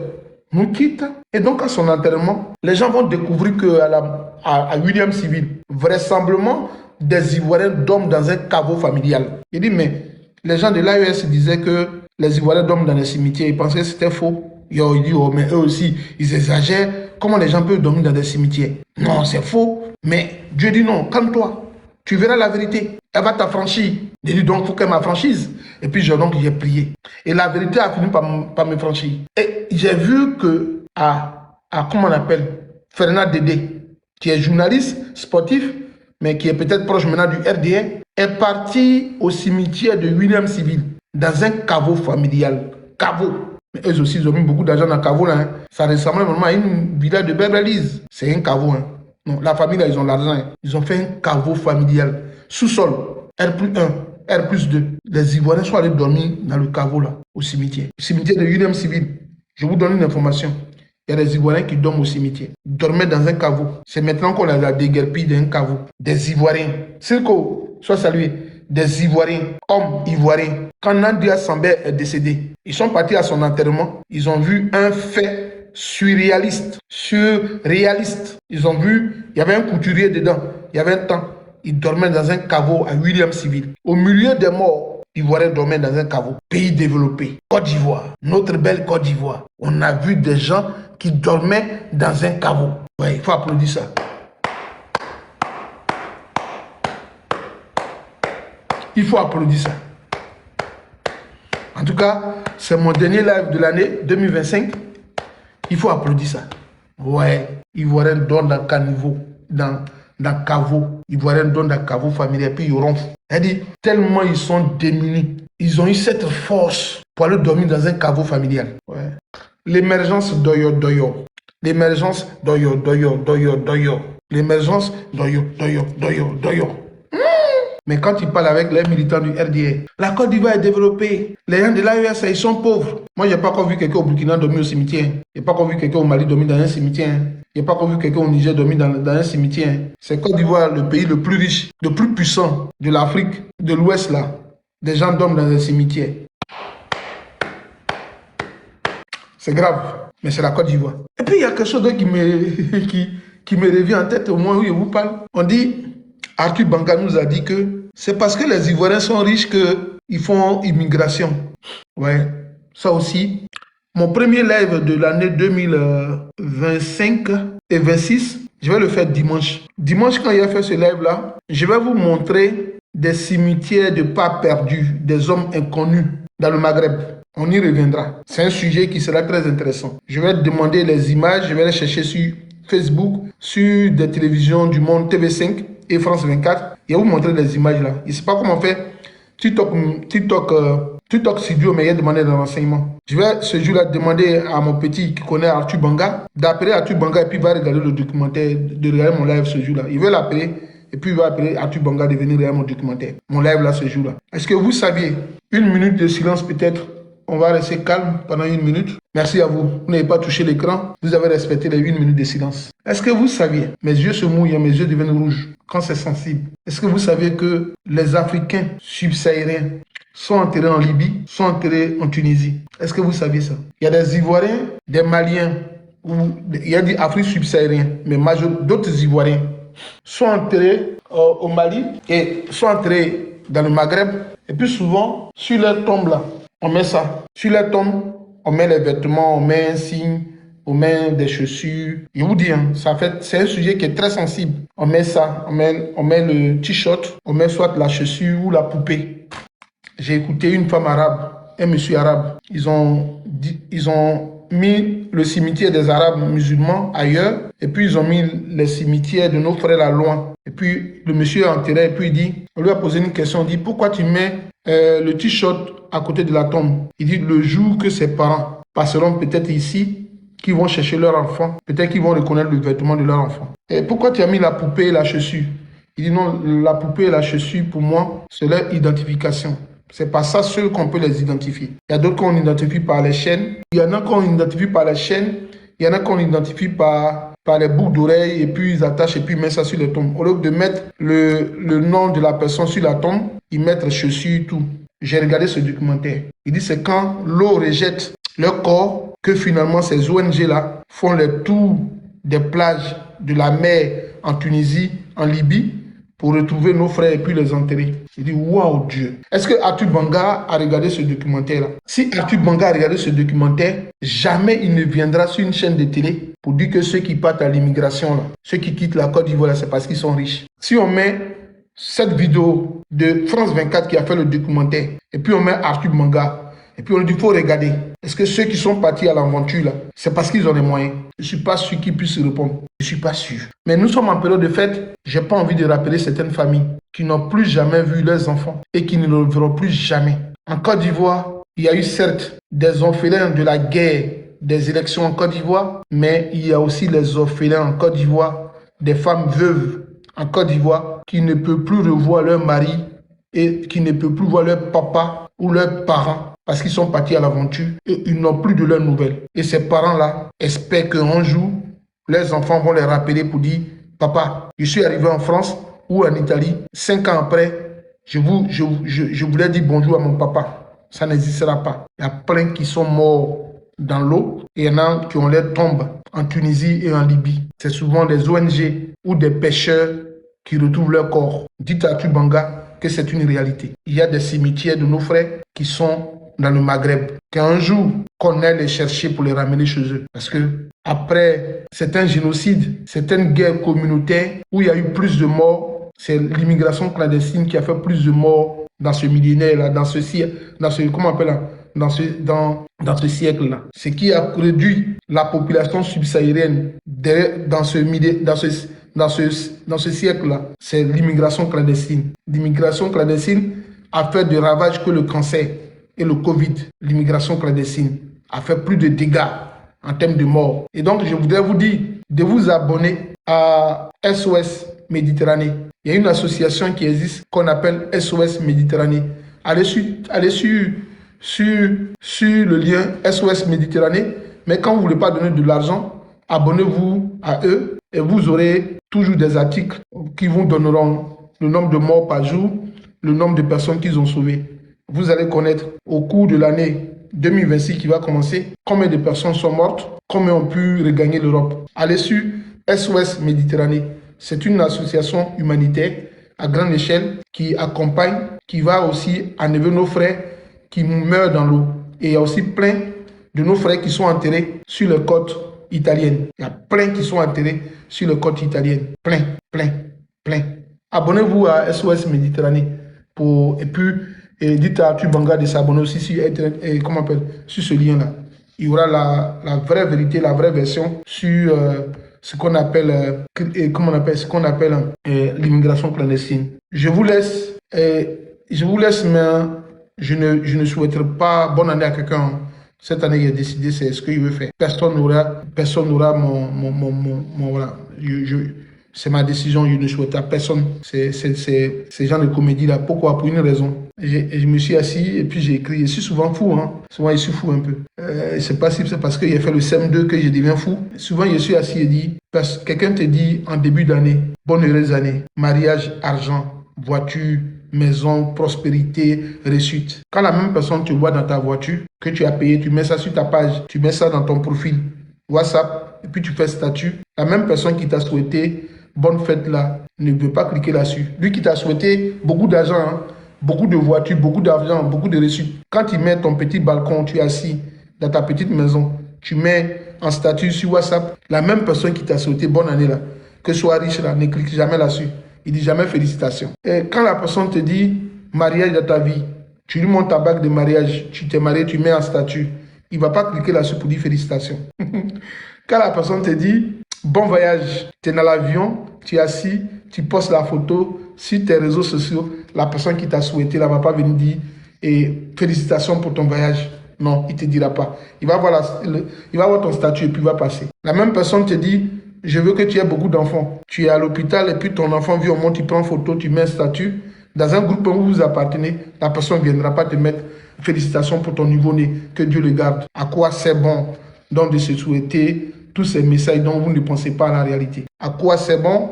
nous quitte. Et donc à son enterrement, les gens vont découvrir qu'à William Civil, vraisemblablement, des Ivoiriens dorment dans un caveau familial. Il dit, mais les gens de l'AES disaient que les Ivoiriens dorment dans les cimetières. Ils pensaient que c'était faux. Il dit, oh, mais eux aussi, ils exagèrent. Comment les gens peuvent dormir dans des cimetières? Non, c'est faux. Mais Dieu dit non, calme-toi. Tu verras la vérité. Elle va t'affranchir. Il dit donc, il faut qu'elle m'affranchisse. Et puis, j'ai prié. Et la vérité a fini par me franchir. Et j'ai vu que, comment on appelle, Fernand Dédé, qui est journaliste sportif, mais qui est peut-être proche maintenant du RDA, est parti au cimetière de William Civil, dans un caveau familial. Caveau. Mais eux aussi, ils ont mis beaucoup d'argent dans le caveau, là. Hein. Ça ressemble vraiment à une villa de Beverly Hills. C'est un caveau. Hein. Non, la famille, là, ils ont l'argent. Hein. Ils ont fait un caveau familial. Sous-sol, R+1, R+2. Les Ivoiriens sont allés dormir dans le caveau, là, au cimetière. Le cimetière de William Civil. Je vous donne une information. Il y a des Ivoiriens qui dorment au cimetière. Ils dormaient dans un caveau. C'est maintenant qu'on a la déguerpie d'un caveau. Des Ivoiriens. Silko, sois salué. Des Ivoiriens, hommes ivoiriens. Quand Nadia Sambé est décédé, ils sont partis à son enterrement. Ils ont vu un fait surréaliste. Ils ont vu, il y avait un couturier dedans. Il y avait un temps. Il dormait dans un caveau à William Civil. Au milieu des morts, Ivoiriens dormaient dans un caveau. Pays développé. Côte d'Ivoire. Notre belle Côte d'Ivoire. On a vu des gens qui dormaient dans un caveau. Ouais, il faut applaudir ça. Il faut applaudir ça. En tout cas, c'est mon dernier live de l'année 2025. Il faut applaudir ça. Ouais, Ivoiriens dorment dans caniveau, dans caveau. Ivoiriens dorment dans caveau familial, puis ils ronflent. C'est-à-dire, tellement ils sont démunis. Ils ont eu cette force pour aller dormir dans un caveau familial. Ouais. L'émergence d'Oyo. L'émergence d'Oyo. L'émergence d'Oyo. Mais quand ils parlent avec les militants du RDA, la Côte d'Ivoire est développée. Les gens de l'AES, ils sont pauvres. Moi, je n'ai pas encore vu quelqu'un au Burkina dormir au cimetière. Je n'ai pas encore vu quelqu'un au Mali dormir dans un cimetière. Je n'ai pas encore vu quelqu'un au Niger dormir dans un cimetière. C'est Côte d'Ivoire, le pays le plus riche, le plus puissant de l'Afrique, de l'Ouest, là. Des gens dorment dans un cimetière. C'est grave, mais c'est la Côte d'Ivoire. Et puis, il y a quelque chose d'autre qui me revient en tête au moment où je vous parle. On dit... Arthur Banga nous a dit que c'est parce que les Ivoiriens sont riches qu'ils font immigration. Ouais, ça aussi. Mon premier live de l'année 2025 et 26, je vais le faire dimanche. Dimanche, quand il a fait ce live-là, je vais vous montrer des cimetières de pas perdus, des hommes inconnus dans le Maghreb. On y reviendra. C'est un sujet qui sera très intéressant. Je vais demander les images, je vais les chercher sur Facebook, sur des télévisions du monde TV5 et France 24. Et vous montrer les images là. Je ne sais pas comment faire TikTok Studio, mais il a demandé des renseignements. Je vais ce jour-là demander à mon petit qui connaît Arthur Banga d'appeler Arthur Banga et puis il va regarder le documentaire, de regarder mon live ce jour-là. Il veut l'appeler et puis il va appeler Arthur Banga de venir regarder mon documentaire, mon live là ce jour-là. Est-ce que vous saviez, une minute de silence peut-être? On va rester calme pendant une minute. Merci à vous. Vous n'avez pas touché l'écran. Vous avez respecté les 1 minute de silence. Est-ce que vous saviez, mes yeux se mouillent, mes yeux deviennent rouges quand c'est sensible. Est-ce que vous savez que les Africains subsahariens sont enterrés en Libye, sont enterrés en Tunisie? Est-ce que vous saviez ça? Il y a des Ivoiriens, des Maliens, il y a des Afriques subsahariens, mais d'autres Ivoiriens sont enterrés au Mali et sont enterrés dans le Maghreb. Et puis souvent, sur leur tombe là, on met ça. Sur la tombe, on met les vêtements, on met un signe, on met des chaussures. Je vous dis, hein, c'est un sujet qui est très sensible. On met ça, on met le t-shirt, on met soit la chaussure ou la poupée. J'ai écouté une femme arabe, un monsieur arabe. Ils ont mis le cimetière des Arabes musulmans ailleurs, et puis ils ont mis les cimetières de nos frères là loin. Et puis le monsieur est enterré, et puis il dit, on lui a posé une question, on dit, pourquoi tu mets le t-shirt à côté de la tombe? Il dit, le jour que ses parents passeront peut-être ici, qu'ils vont chercher leur enfant, peut-être qu'ils vont reconnaître le vêtement de leur enfant. Et pourquoi tu as mis la poupée et la chaussure? Il dit, non, la poupée et la chaussure, pour moi, c'est leur identification. C'est pas ça seul qu'on peut les identifier. Il y a d'autres qu'on identifie par les chaînes. Il y en a qu'on identifie par les chaînes. Il y en a qu'on identifie par les boucles d'oreilles et puis ils attachent et puis ils mettent ça sur les tombes. Au lieu de mettre le nom de la personne sur la tombe, ils mettent les chaussures, tout. J'ai regardé ce documentaire. Il dit c'est quand l'eau rejette leur corps que finalement ces ONG-là font le tour des plages de la mer en Tunisie, en Libye, pour retrouver nos frères et puis les enterrer. Il dit, waouh Dieu. Est-ce que Arthur Banga a regardé ce documentaire-là? Si Arthur Banga a regardé ce documentaire, jamais il ne viendra sur une chaîne de télé pour dire que ceux qui partent à l'immigration, là, ceux qui quittent la Côte d'Ivoire, c'est parce qu'ils sont riches. Si on met cette vidéo de France 24 qui a fait le documentaire, et puis on met Arthur Banga, et puis on dit, il faut regarder. Est-ce que ceux qui sont partis à l'aventure, là, c'est parce qu'ils ont les moyens? Je ne suis pas sûr qu'ils puissent répondre. Je ne suis pas sûr. Mais nous sommes en période de fête. Je n'ai pas envie de rappeler certaines familles qui n'ont plus jamais vu leurs enfants et qui ne le verront plus jamais. En Côte d'Ivoire, Il y a eu certes des orphelins de la guerre des élections en Côte d'Ivoire, mais il y a aussi les orphelins en Côte d'Ivoire, des femmes veuves en Côte d'Ivoire qui ne peuvent plus revoir leur mari et qui ne peuvent plus voir leur papa ou leurs parents parce qu'ils sont partis à l'aventure et ils n'ont plus de leurs nouvelles. Et ces parents-là espèrent qu'un jour, leurs enfants vont les rappeler pour dire « Papa, je suis arrivé en France ou en Italie, 5 ans après, je voulais dire bonjour à mon papa. » Ça n'existera pas. Il y a plein qui sont morts dans l'eau et il y en a qui ont leurs tombes en Tunisie et en Libye. C'est souvent des ONG ou des pêcheurs qui retrouvent leur corps. Dites à Tubanga que c'est une réalité. Il y a des cimetières de nos frères qui sont dans le Maghreb. Qu'un jour, qu'on aille les chercher pour les ramener chez eux. Parce que après certains génocides, certaines guerres communautaires où il y a eu plus de morts, c'est l'immigration clandestine qui a fait plus de morts dans ce millénaire-là, dans ce siècle, comment on appelle dans ce siècle-là. Ce qui a réduit la population subsaharienne dans ce siècle-là, c'est l'immigration clandestine. L'immigration clandestine a fait de ravages que le cancer et le Covid. L'immigration clandestine a fait plus de dégâts en termes de morts. Et donc, je voudrais vous dire de vous abonner à SOS Méditerranée. Il y a une association qui existe qu'on appelle SOS Méditerranée. Allez sur le lien SOS Méditerranée. Mais quand vous ne voulez pas donner de l'argent, abonnez-vous à eux et vous aurez toujours des articles qui vous donneront le nombre de morts par jour, le nombre de personnes qu'ils ont sauvées. Vous allez connaître au cours de l'année 2026 qui va commencer combien de personnes sont mortes, combien ont pu regagner l'Europe. Allez sur SOS Méditerranée. C'est une association humanitaire à grande échelle qui accompagne, qui va aussi enlever nos frères qui meurent dans l'eau. Et il y a aussi plein de nos frères qui sont enterrés sur les côtes italiennes. Il y a plein qui sont enterrés sur les côtes italiennes. Plein. Abonnez-vous à SOS Méditerranée et dites à Tubanga de s'abonner aussi sur ce lien-là. Il y aura la vraie vérité, la vraie version sur ce qu'on appelle l'immigration clandestine. Je vous laisse, mais je ne souhaiterais pas bonne année à quelqu'un. Cette année, il a décidé, c'est ce qu'il veut faire. Personne n'aura voilà. C'est ma décision, je ne souhaite à personne ces gens de comédie-là. Pourquoi? Pour une raison. Je me suis assis et puis j'ai écrit. Je suis souvent fou, hein. Souvent, je suis fou un peu. C'est pas si c'est parce que j'ai fait le CM2 que je deviens fou. Souvent, je suis assis et dit, parce que quelqu'un te dit en début d'année, bonne heureuse année, mariage, argent, voiture, maison, prospérité, réussite. Quand la même personne te voit dans ta voiture, que tu as payé, tu mets ça sur ta page, tu mets ça dans ton profil WhatsApp, et puis tu fais statut, la même personne qui t'a souhaité bonne fête là, ne veut pas cliquer là-dessus. Lui qui t'a souhaité beaucoup d'argent, hein, beaucoup de voitures, beaucoup d'argent, beaucoup de réussite. Quand il met ton petit balcon, tu es assis dans ta petite maison, tu mets en statut sur WhatsApp, la même personne qui t'a souhaité bonne année là, que soit riche là, ne clique jamais là-dessus. Il dit jamais félicitations. Et quand la personne te dit mariage dans ta vie, tu lui montres ta bague de mariage, tu t'es marié, tu mets en statut, il ne va pas cliquer là-dessus pour dire félicitations. Quand la personne te dit bon voyage, tu es dans l'avion, tu es assis, tu postes la photo sur tes réseaux sociaux, la personne qui t'a souhaité ne va pas venir dire félicitations pour ton voyage. Non, il ne te dira pas. Il va voir ton statut et puis il va passer. La même personne te dit je veux que tu aies beaucoup d'enfants. Tu es à l'hôpital et puis ton enfant vient au monde, tu prends photo, tu mets un statut. Dans un groupe où vous appartenez, la personne ne viendra pas te mettre félicitations pour ton nouveau-né, que Dieu le garde. À quoi c'est bon donc de se souhaiter tous ces messages dont vous ne pensez pas à la réalité? À quoi c'est bon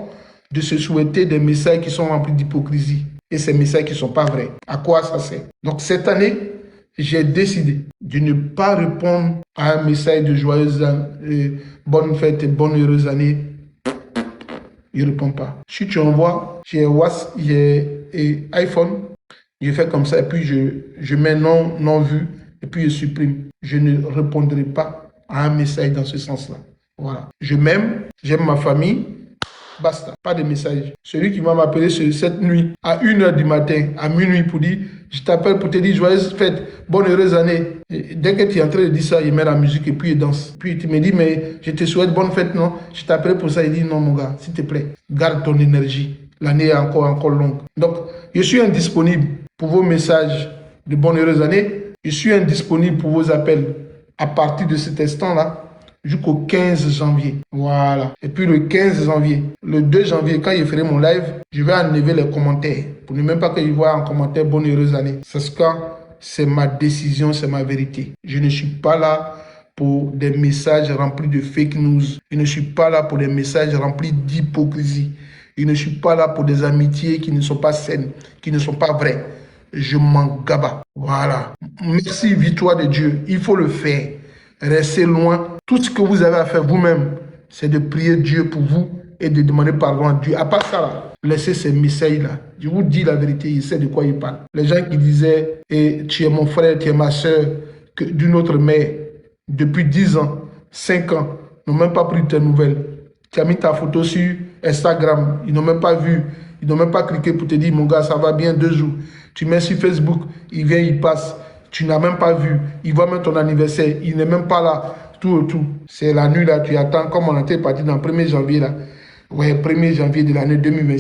de se souhaiter des messages qui sont remplis d'hypocrisie et ces messages qui ne sont pas vrais? À quoi ça sert? Donc cette année, j'ai décidé de ne pas répondre à un message de joyeuse bonne fête et bonne heureuse année. Je ne réponds pas. Si tu envoies, j'ai iPhone, je fais comme ça et puis je mets non vu et puis je supprime. Je ne répondrai pas à un message dans ce sens-là. Voilà. Je m'aime, j'aime ma famille. Basta, pas de message. Celui qui m'a appelé cette nuit à 1h du matin, à minuit, pour dire je t'appelle pour te dire joyeuse fête, bonne heureuse année. Et dès que tu es en train de dire ça, il met la musique et puis il danse. Puis tu me dis mais je te souhaite bonne fête, non? Je t'appelle pour ça. Il dit non mon gars, s'il te plaît, garde ton énergie. L'année est encore longue. Donc, je suis indisponible pour vos messages de bonne heureuse année. Je suis indisponible pour vos appels à partir de cet instant-là jusqu'au 15 janvier. Voilà. Et puis le 15 janvier, le 2 janvier, quand je ferai mon live, je vais enlever les commentaires. Pour ne même pas que je voie en commentaire bonne heureuse année. C'est ma décision, c'est ma vérité. Je ne suis pas là pour des messages remplis de fake news. Je ne suis pas là pour des messages remplis d'hypocrisie. Je ne suis pas là pour des amitiés qui ne sont pas saines, qui ne sont pas vraies. Je m'en gaba. Voilà. Merci, victoire de Dieu. Il faut le faire. Restez loin. Tout ce que vous avez à faire vous-même, c'est de prier Dieu pour vous et de demander pardon à Dieu. À part ça, là, laissez ces messages-là. Je vous dis la vérité, il sait de quoi il parle. Les gens qui disaient tu es mon frère, tu es ma soeur, d'une autre mère, depuis 10 ans, 5 ans, n'ont même pas pris tes nouvelles. Tu as mis ta photo sur Instagram, ils n'ont même pas vu, ils n'ont même pas cliqué pour te dire mon gars, ça va bien 2 jours. Tu mets sur Facebook, il vient, il passe. Tu n'as même pas vu. Il voit même ton anniversaire. Il n'est même pas là. Tout. C'est la nuit là. Tu attends comme on était parti dans le 1er janvier là. Ouais, 1er janvier de l'année 2026.